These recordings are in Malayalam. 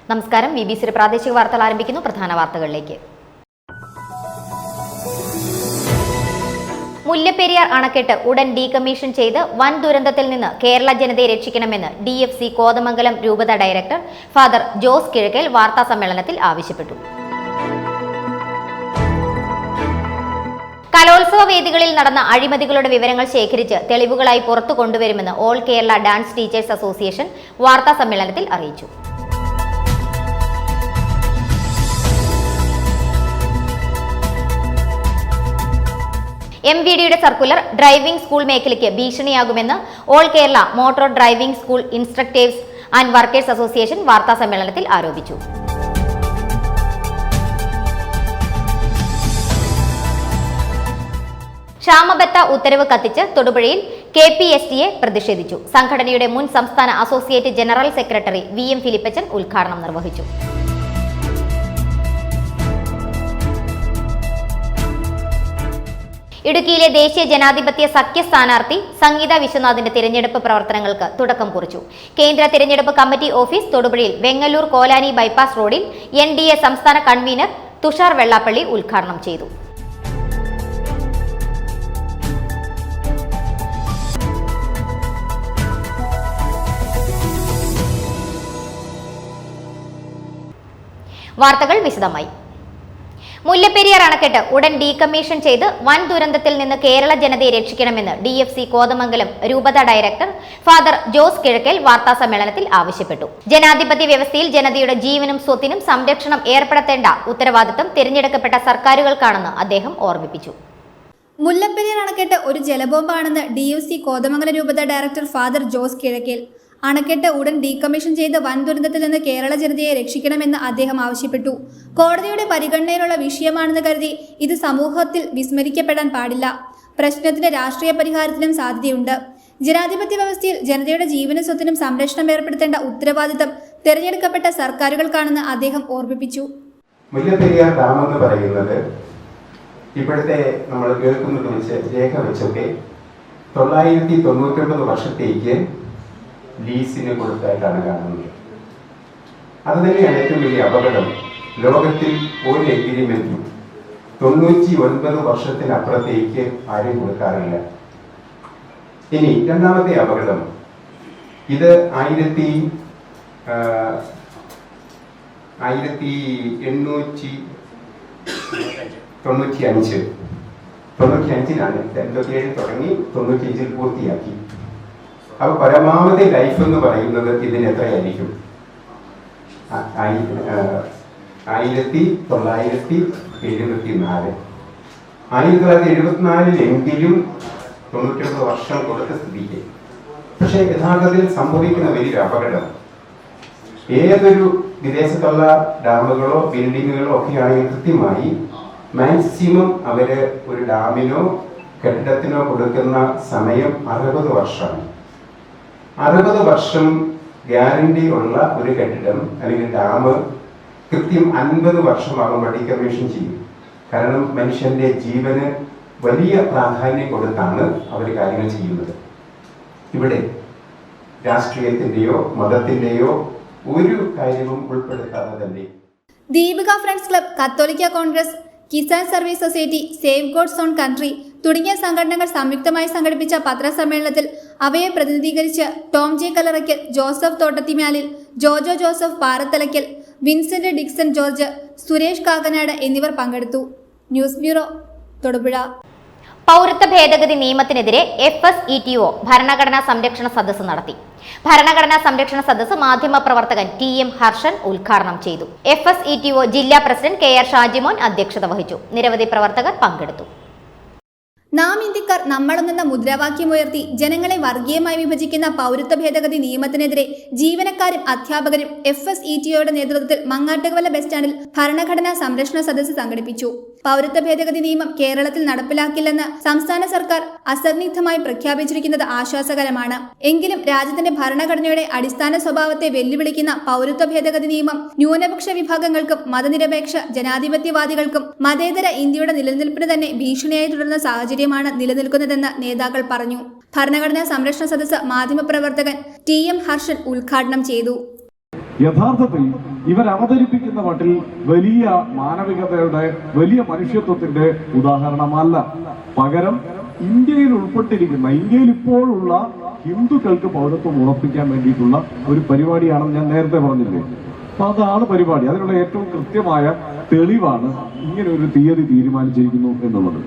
നമസ്കാരം. BBC പ്രാദേശിക വാർത്തകൾ ആരംഭിക്കുന്നു. പ്രധാന വാർത്തകളിലേക്ക്. മുല്ലപ്പെരിയാർ അണക്കെട്ട് ഉടൻ ഡീകമ്മീഷൻ ചെയ്ത് വൻ ദുരന്തത്തിൽ നിന്ന് കേരള ജനതയെ രക്ഷിക്കണമെന്ന് DFC കോതമംഗലം രൂപത ഡയറക്ടർ ഫാദർ ജോസ് കിഴക്കേൽ വാർത്താസമ്മേളനത്തിൽ ആവശ്യപ്പെട്ടു. കലോത്സവ വേദികളിൽ നടന്ന അഴിമതികളുടെ വിവരങ്ങൾ ശേഖരിച്ച് തെളിവുകളായി പുറത്തു കൊണ്ടുവരുമെന്ന് all Kerala dance teachers association വാർത്താസമ്മേളനത്തിൽ അറിയിച്ചു. MVDയുടെ സർക്കുലർ ഡ്രൈവിംഗ് സ്കൂൾ മേഖലയ്ക്ക് ഭീഷണിയാകുമെന്ന് all Kerala motor driving school instructors and workers association വാർത്താസമ്മേളനത്തിൽ ആരോപിച്ചു. ക്ഷാമബത്ത ഉത്തരവ് കത്തിച്ച് തൊടുപുഴയിൽ KPSTA പ്രതിഷേധിച്ചു. സംഘടനയുടെ മുൻ സംസ്ഥാന അസോസിയേറ്റ് ജനറൽ സെക്രട്ടറി VM ഫിലിപ്പച്ചൻ ഉദ്ഘാടനം നിർവഹിച്ചു. ഇടുക്കിയിലെ ദേശീയ ജനാധിപത്യ സഖ്യ സ്ഥാനാർത്ഥി സംഗീത വിശ്വനാഥിന്റെ തിരഞ്ഞെടുപ്പ് പ്രവർത്തനങ്ങൾക്ക് തുടക്കം കുറിച്ചു. കേന്ദ്ര തിരഞ്ഞെടുപ്പ് കമ്മിറ്റി ഓഫീസ് തൊടുപുഴയിൽ വെങ്ങല്ലൂർ കോലാനി ബൈപ്പാസ് റോഡിൽ NDA സംസ്ഥാന കൺവീനർ തുഷാർ വെള്ളാപ്പള്ളി ഉദ്ഘാടനം ചെയ്തു. വാർത്തകൾ വിശദമായി. മുല്ലപ്പെരിയാർ അണക്കെട്ട് ഉടൻ ഡീകമ്മീഷൻ ചെയ്ത് വൻ ദുരന്തത്തിൽ നിന്ന് കേരള ജനതയെ രക്ഷിക്കണമെന്ന് DFC കോതമംഗലം രൂപത ഡയറക്ടർ ഫാദർ ജോസ് കിഴക്കേൽ വാർത്താസമ്മേളനത്തിൽ ആവശ്യപ്പെട്ടു. ജനാധിപത്യ വ്യവസ്ഥയിൽ ജനതയുടെ ജീവനും സ്വത്തിനും സംരക്ഷണം ഏർപ്പെടുത്തേണ്ട ഉത്തരവാദിത്തം തിരഞ്ഞെടുക്കപ്പെട്ട സർക്കാരുകൾക്കാണെന്ന് അദ്ദേഹം ഓർമ്മിപ്പിച്ചു. മുല്ലപ്പെരിയാർ അണക്കെട്ട് ഒരു ജലബോംബാണെന്ന് DFC കോതമംഗലം രൂപത ഡയറക്ടർ ഫാദർ ജോസ് കിഴക്കേൽ. അണക്കെട്ട് ഉടൻ ഡീകമ്മീഷൻ ചെയ്ത് വൻ ദുരന്തത്തിൽ നിന്ന് കേരള ജനതയെ രക്ഷിക്കണമെന്ന് അദ്ദേഹം ആവശ്യപ്പെട്ടു. കോടതിയുടെ പരിഗണനയിലുള്ള വിഷയമാണെന്ന് കരുതി ഇത് സമൂഹത്തിൽ വിസ്മരിക്കപ്പെടാൻ പാടില്ല. പ്രശ്നത്തിന് രാഷ്ട്രീയ പരിഹാരത്തിനും സാധ്യതയുണ്ട്. ജനാധിപത്യ വ്യവസ്ഥയിൽ ജനതയുടെ ജീവനും സ്വത്തിനും സംരക്ഷണം ഏർപ്പെടുത്തേണ്ട ഉത്തരവാദിത്തം തിരഞ്ഞെടുക്കപ്പെട്ട സർക്കാരുകൾക്കാണെന്ന് അദ്ദേഹം ഓർമ്മിപ്പിച്ചു. മുല്ലപ്പെരിയാർ ഡാം എന്ന് പറയുന്നത് ഇപ്പോഴത്തെ നമ്മൾ കേൾക്കുന്നത് വെച്ച് രേഖ വെച്ചൊക്കെ 999 വർഷത്തേക്ക് ലീസിന് കൊടുത്തായിട്ടാണ് കാണുന്നത്. അത് തന്നെയാണ് ഏറ്റവും വലിയ അപകടം. ലോകത്തിൽ ഒരു എഗ്രിമെന്റും 99 വർഷത്തിനപ്പുറത്തേക്ക് ആരും കൊടുക്കാറില്ല. ഇനി രണ്ടാമത്തെ അപകടം, ഇത് 1895 87 തുടങ്ങി 95 പൂർത്തിയാക്കി. അപ്പൊ പരമാവധി ലൈഫ് എന്ന് പറയുന്നത് ഇതിന് എത്രയായിരിക്കും? 1974. 1974 99 വർഷം കൊടുത്ത സ്ഥിതിക്ക്. പക്ഷെ യഥാർത്ഥത്തിൽ സംഭവിക്കുന്ന വലിയൊരു അപകടം, ഏതൊരു വിദേശത്തുള്ള ഡാമുകളോ ബിൽഡിങ്ങുകളോ ഒക്കെ ആണെങ്കിൽ കൃത്യമായി മാക്സിമം അവര് ഒരു ഡാമിനോ കെട്ടിടത്തിനോ കൊടുക്കുന്ന സമയം 60 വർഷമാണ്. 60 വർഷം ഗ്യാരണ്ടി ഉള്ള ഒരു കെട്ടിടം അല്ലെങ്കിൽ ഡാം കൃത്യം 50 വർഷമാകുമ്പോൾ ഡീകമ്മീഷൻ ചെയ്യും. കാരണം മനുഷ്യന്റെ ജീവന് വലിയ പ്രാധാന്യം കൊടുത്താണ് അവർ കാര്യങ്ങൾ ചെയ്യുന്നത്. ഇവിടെ രാഷ്ട്രീയത്തിന്റെയോ മതത്തിന്റെയോ ഒരു കാര്യവും ഉൾപ്പെടുത്താതെ തന്നെ ദീപിക ഫ്രണ്ട്സ് ക്ലബ്, കത്തോലിക്ക Congress, Kisan service society, save God's own country തുടങ്ങിയ സംഘടനകൾ സംയുക്തമായി സംഘടിപ്പിച്ച പത്രസമ്മേളനത്തിൽ അവയെ പ്രതിനിധീകരിച്ച് Tom J Kallarakkal, Joseph Thottathimalil, Jojo Joseph Parathalakkal, Vincent Dixon George, Suresh Kakkanad എന്നിവർ പങ്കെടുത്തു. News bureau, Thodupuzha. പൗരത്വ ഭേദഗതി നിയമത്തിനെതിരെ FSETO ഭരണഘടനാ സംരക്ഷണ സദസ്സ് നടത്തി. ഭരണഘടനാ സംരക്ഷണ സദസ്സ് മാധ്യമപ്രവർത്തകൻ TM ഹർഷൻ ഉദ്ഘാടനം ചെയ്തു. FSETO ജില്ലാ പ്രസിഡന്റ് KR ഷാജിമോൻ അധ്യക്ഷത വഹിച്ചു. നിരവധി പ്രവർത്തകർ പങ്കെടുത്തു. നാം ഇന്ത്യക്കാർ നമ്മളെന്ന മുദ്രാവാക്യമുയർത്തി ജനങ്ങളെ വർഗീയമായി വിഭജിക്കുന്ന പൗരത്വ ഭേദഗതി നിയമത്തിനെതിരെ ജീവനക്കാരും അധ്യാപകരും FSETOയുടെ നേതൃത്വത്തിൽ മങ്ങാട്ടുകവല ബസ് സ്റ്റാൻഡിൽ ഭരണഘടനാ സംരക്ഷണ സദസ്സ് സംഘടിപ്പിച്ചു. പൗരത്വ ഭേദഗതി നിയമം കേരളത്തിൽ നടപ്പിലാക്കില്ലെന്ന് സംസ്ഥാന സർക്കാർ അസന്നിഗ്ധമായി പ്രഖ്യാപിച്ചിരിക്കുന്നത് ആശ്വാസകരമാണ്. എങ്കിലും രാജ്യത്തിന്റെ ഭരണഘടനയുടെ അടിസ്ഥാന സ്വഭാവത്തെ വെല്ലുവിളിക്കുന്ന പൗരത്വ ഭേദഗതി നിയമം ന്യൂനപക്ഷ വിഭാഗങ്ങൾക്കും മതനിരപേക്ഷ ജനാധിപത്യവാദികൾക്കും മതേതര ഇന്ത്യയുടെ നിലനിൽപ്പിന് തന്നെ ഭീഷണിയായി തുടരുന്ന സാഹചര്യമാണ് നിലനിൽക്കുന്നതെന്ന് നേതാക്കൾ പറഞ്ഞു. ഭരണഘടനാ സംരക്ഷണ സദസ്സ് മാധ്യമപ്രവർത്തകൻ TM ഹർഷൻ ഉദ്ഘാടനം ചെയ്തു. യഥാർത്ഥത്തിൽ ഇവർ അവതരിപ്പിക്കുന്ന മട്ടിൽ വലിയ മാനവികതയുടെ, വലിയ മനുഷ്യത്വത്തിന്റെ ഉദാഹരണമല്ല. പകരം ഇന്ത്യയിൽ ഉൾപ്പെട്ടിരിക്കുന്ന, ഇന്ത്യയിൽ ഇപ്പോഴുള്ള ഹിന്ദുക്കൾക്ക് പൗരത്വം ഉറപ്പിക്കാൻ വേണ്ടിയിട്ടുള്ള ഒരു പരിപാടിയാണെന്ന് ഞാൻ നേരത്തെ പറഞ്ഞില്ലേ. അപ്പൊ അതാണ് പരിപാടി. അതിനുള്ള ഏറ്റവും കൃത്യമായ തെളിവാണ് ഇങ്ങനെ ഒരു തീയതി തീരുമാനിച്ചിരിക്കുന്നു എന്നുള്ളത്.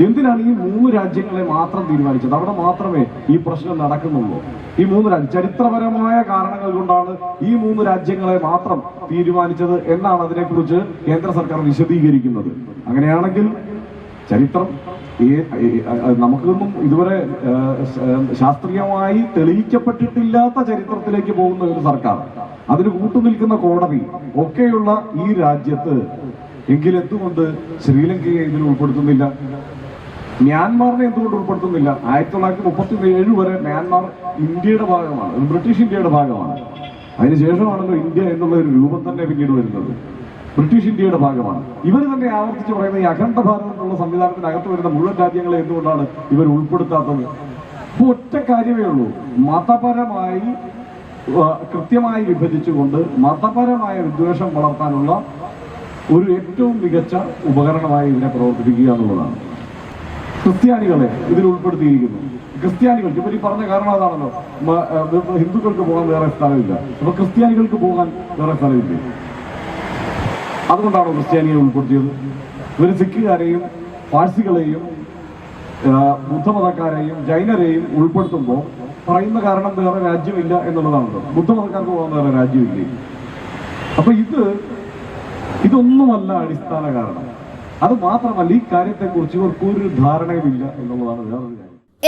എന്തിനാണ് ഈ 3 രാജ്യങ്ങളെ മാത്രം തീരുമാനിച്ചത്? അവിടെ മാത്രമേ ഈ പ്രശ്നം നടക്കുന്നുള്ളൂ. ഈ 3 രാജ്യം ചരിത്രപരമായ കാരണങ്ങൾ കൊണ്ടാണ് ഈ 3 രാജ്യങ്ങളെ മാത്രം തീരുമാനിച്ചത് എന്നാണ് അതിനെക്കുറിച്ച് കേന്ദ്ര സർക്കാർ വിശദീകരിക്കുന്നത്. അങ്ങനെയാണെങ്കിൽ ചരിത്രം നമുക്കൊന്നും ഇതുവരെ ശാസ്ത്രീയമായി തെളിയിക്കപ്പെട്ടിട്ടില്ലാത്ത ചരിത്രത്തിലേക്ക് പോകുന്ന ഒരു സർക്കാർ, അതിന് കൂട്ടുനിൽക്കുന്ന കോടതി ഒക്കെയുള്ള ഈ രാജ്യത്ത് എങ്കിലെന്തുകൊണ്ട് ശ്രീലങ്കയെ ഇതിൽ ഉൾപ്പെടുത്തുന്നില്ല? മ്യാൻമാറിനെ എന്തുകൊണ്ട് ഉൾപ്പെടുത്തുന്നില്ല? 1937 വരെ മ്യാൻമാർ ഇന്ത്യയുടെ ഭാഗമാണ്, ബ്രിട്ടീഷ് ഇന്ത്യയുടെ ഭാഗമാണ്. അതിനുശേഷമാണല്ലോ ഇന്ത്യ എന്നുള്ള ഒരു രൂപം തന്നെ പിന്നീട് വരുന്നത്. ബ്രിട്ടീഷ് ഇന്ത്യയുടെ ഭാഗമാണ്. ഇവർ തന്നെ ആവർത്തിച്ച് പറയുന്ന ഈ അഖണ്ഡ ഭാരതം എന്നുള്ള സംവിധാനത്തിനകത്ത് വരുന്ന മുഴുവൻ രാജ്യങ്ങളെ എന്തുകൊണ്ടാണ് ഇവർ ഉൾപ്പെടുത്താത്തത്? ഇപ്പൊ ഒറ്റ കാര്യമേ ഉള്ളൂ. മതപരമായി കൃത്യമായി വിഭജിച്ചുകൊണ്ട് മതപരമായ വിദ്വേഷം വളർത്താനുള്ള ഒരു ഏറ്റവും മികച്ച ഉപകരണമായി ഇതിനെ പ്രവർത്തിപ്പിക്കുക എന്നുള്ളതാണ്. ക്രിസ്ത്യാനികളെ ഇതിൽ ഉൾപ്പെടുത്തിയിരിക്കുന്നു. ക്രിസ്ത്യാനികൾക്ക് ഇവർ ഈ പറഞ്ഞ കാരണം അതാണല്ലോ, ഹിന്ദുക്കൾക്ക് പോകാൻ വേറെ സ്ഥലമില്ല, അപ്പൊ ക്രിസ്ത്യാനികൾക്ക് പോകാൻ വേറെ സ്ഥലമില്ല. അതുകൊണ്ടാണോ ക്രിസ്ത്യാനിയെ ഉൾപ്പെടുത്തിയത്? ഇവർ സിഖുകാരെയും പാഴ്സികളെയും ബുദ്ധമതക്കാരെയും ജൈനരെയും ഉൾപ്പെടുത്തുമ്പോൾ പറയുന്ന കാരണം വേറെ രാജ്യമില്ല എന്നുള്ളതാണല്ലോ. ബുദ്ധമതക്കാർക്ക് പോകാൻ വേറെ രാജ്യമില്ലേ? അപ്പൊ ഇതൊന്നുമല്ല അടിസ്ഥാന കാരണം. അത് മാത്രമല്ല, ഈ കാര്യത്തെക്കുറിച്ച് ഇവർക്കൊരു ധാരണയുമില്ല എന്നുള്ളതാണ് വേറൊരു കാര്യം.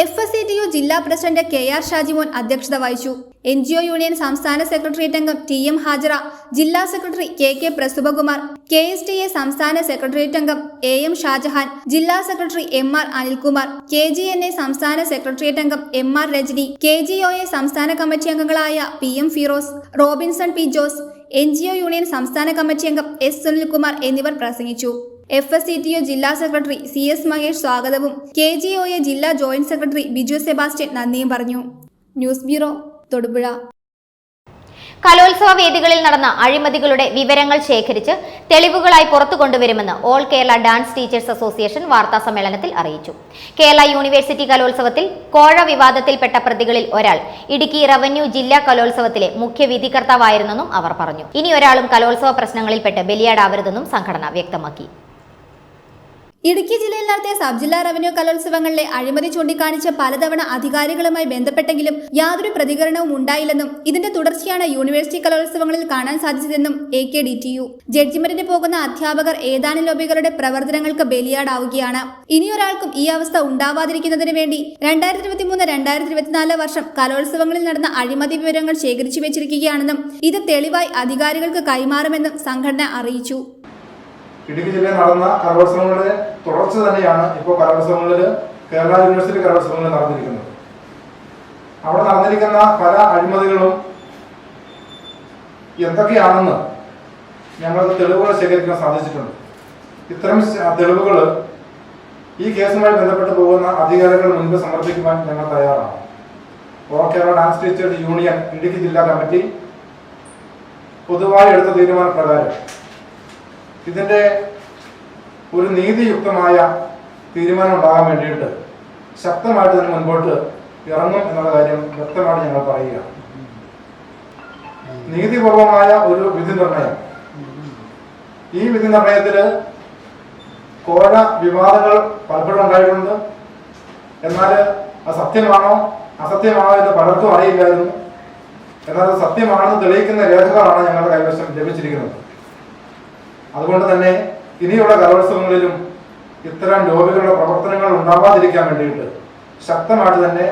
FSCTU ജില്ലാ പ്രസിഡന്റ് KR ഷാജിമോൻ അധ്യക്ഷത വഹിച്ചു. NGO യൂണിയൻ സംസ്ഥാന സെക്രട്ടേറിയറ്റ് അംഗം TM ഹാജറ, ജില്ലാ സെക്രട്ടറി KK പ്രസുഭകുമാർ, KSTA സംസ്ഥാന സെക്രട്ടേറിയറ്റ് അംഗം AM ഷാജഹാൻ, ജില്ലാ സെക്രട്ടറി MR അനിൽകുമാർ, KGNA സംസ്ഥാന സെക്രട്ടേറിയറ്റ് അംഗം MR രജനി, KGOA സംസ്ഥാന കമ്മിറ്റി അംഗങ്ങളായ PM Firoz, Robinson P Jose, NGO union സംസ്ഥാന കമ്മിറ്റി അംഗം S സുനിൽകുമാർ എന്നിവർ പ്രസംഗിച്ചു. FSCTU ജില്ലാ സെക്രട്ടറി CS മഹേഷ് സ്വാഗതവും KGOA ജില്ലാ ജോയിന്റ് സെക്രട്ടറി ബിജു സെബാസ്റ്റ്യൻ നന്ദിയും പറഞ്ഞു. News bureau, Thodupuzha. കലോത്സവ വേദികളിൽ നടന്ന അഴിമതികളുടെ വിവരങ്ങൾ ശേഖരിച്ച് തെളിവുകളായി പുറത്തു കൊണ്ടുവരുമെന്ന് all Kerala dance teachers association വാർത്താസമ്മേളനത്തിൽ അറിയിച്ചു. കേരള യൂണിവേഴ്സിറ്റി കലോത്സവത്തിൽ കോഴ വിവാദത്തിൽപ്പെട്ട പ്രതികളിൽ ഒരാൾ ഇടുക്കി റവന്യൂ ജില്ലാ കലോത്സവത്തിലെ മുഖ്യ വിധികർത്താവായിരുന്നെന്നും അവർ പറഞ്ഞു. ഇനി ഒരാളും കലോത്സവ പ്രശ്നങ്ങളിൽപ്പെട്ട് ബലിയാടാവരുതെന്നും സംഘടന വ്യക്തമാക്കി. ഇടുക്കി ജില്ലയിൽ നടത്തിയ സബ് ജില്ലാ റവന്യൂ കലോത്സവങ്ങളിലെ അഴിമതി ചൂണ്ടിക്കാണിച്ച് പലതവണ അധികാരികളുമായി ബന്ധപ്പെട്ടെങ്കിലും യാതൊരു പ്രതികരണവും ഉണ്ടായില്ലെന്നും ഇതിന്റെ തുടർച്ചയാണ് യൂണിവേഴ്സിറ്റി കലോത്സവങ്ങളിൽ കാണാൻ സാധിച്ചതെന്നും AKDTU. ജഡ്ജിമെന്റിന് പോകുന്ന അധ്യാപകർ ഏതാനും ലോബികളുടെ പ്രവർത്തനങ്ങൾക്ക് ബലിയാടാവുകയാണ്. ഇനിയൊരാൾക്കും ഈ അവസ്ഥ ഉണ്ടാവാതിരിക്കുന്നതിന് വേണ്ടി 2023-2024 വർഷം കലോത്സവങ്ങളിൽ നടന്ന അഴിമതി വിവരങ്ങൾ ശേഖരിച്ചു വെച്ചിരിക്കുകയാണെന്നും ഇത് തെളിവായി അധികാരികൾക്ക് കൈമാറുമെന്നും സംഘടന അറിയിച്ചു. ഇടുക്കി ജില്ലയിൽ നടന്ന കലോത്സവങ്ങളുടെ തുടർച്ച തന്നെയാണ് ഇപ്പോൾ കലോത്സവങ്ങളിൽ, കേരള യൂണിവേഴ്സിറ്റി കലോത്സവങ്ങളിൽ നടന്നിരിക്കുന്നത്. അവിടെ നടന്നിരിക്കുന്ന പല അഴിമതികളും എന്തൊക്കെയാണെന്ന് ഞങ്ങൾക്ക് തെളിവുകൾ ശേഖരിക്കാൻ സാധിച്ചിട്ടുണ്ട്. ഇത്തരം തെളിവുകൾ ഈ കേസുമായി ബന്ധപ്പെട്ട് പോകുന്ന അധികാരികൾ മുൻപ് സമർപ്പിക്കുവാൻ ഞങ്ങൾ തയ്യാറാണ്. All Kerala dance teachers union Idukki ജില്ലാ കമ്മിറ്റി പൊതുവായി എടുത്ത തീരുമാനപ്രകാരം ഇതിന്റെ ഒരു നീതിയുക്തമായ തീരുമാനം ഉണ്ടാകാൻ വേണ്ടിയിട്ട് ശക്തമായിട്ട് തന്നെ മുൻപോട്ട് ഇറങ്ങും എന്നുള്ള കാര്യം വ്യക്തമായിട്ട് ഞങ്ങൾ പറയുക. നീതിപൂർവമായ ഒരു വിധി നിർണയം, ഈ വിധി നിർണയത്തില് കോഴ വിവാദങ്ങൾ പലപ്പോഴും ഉണ്ടായിട്ടുണ്ട്. എന്നാൽ അത് സത്യമാണോ അസത്യമാണോ എന്ന് പലർക്കും അറിയില്ലായിരുന്നു. എന്നാൽ അത് സത്യമാണെന്ന് തെളിയിക്കുന്ന രേഖകളാണ് ഞങ്ങളുടെ കൈവശം ലഭിച്ചിരിക്കുന്നത്. അതുകൊണ്ട് തന്നെ ഇനിയുള്ള കലോത്സവങ്ങളിലും ഇത്തരം ലോബികളുടെ പ്രവർത്തനങ്ങൾ ഉണ്ടാവാതിരിക്കാൻ വേണ്ടിയിട്ട് ശക്തമായിട്ട് തന്നെ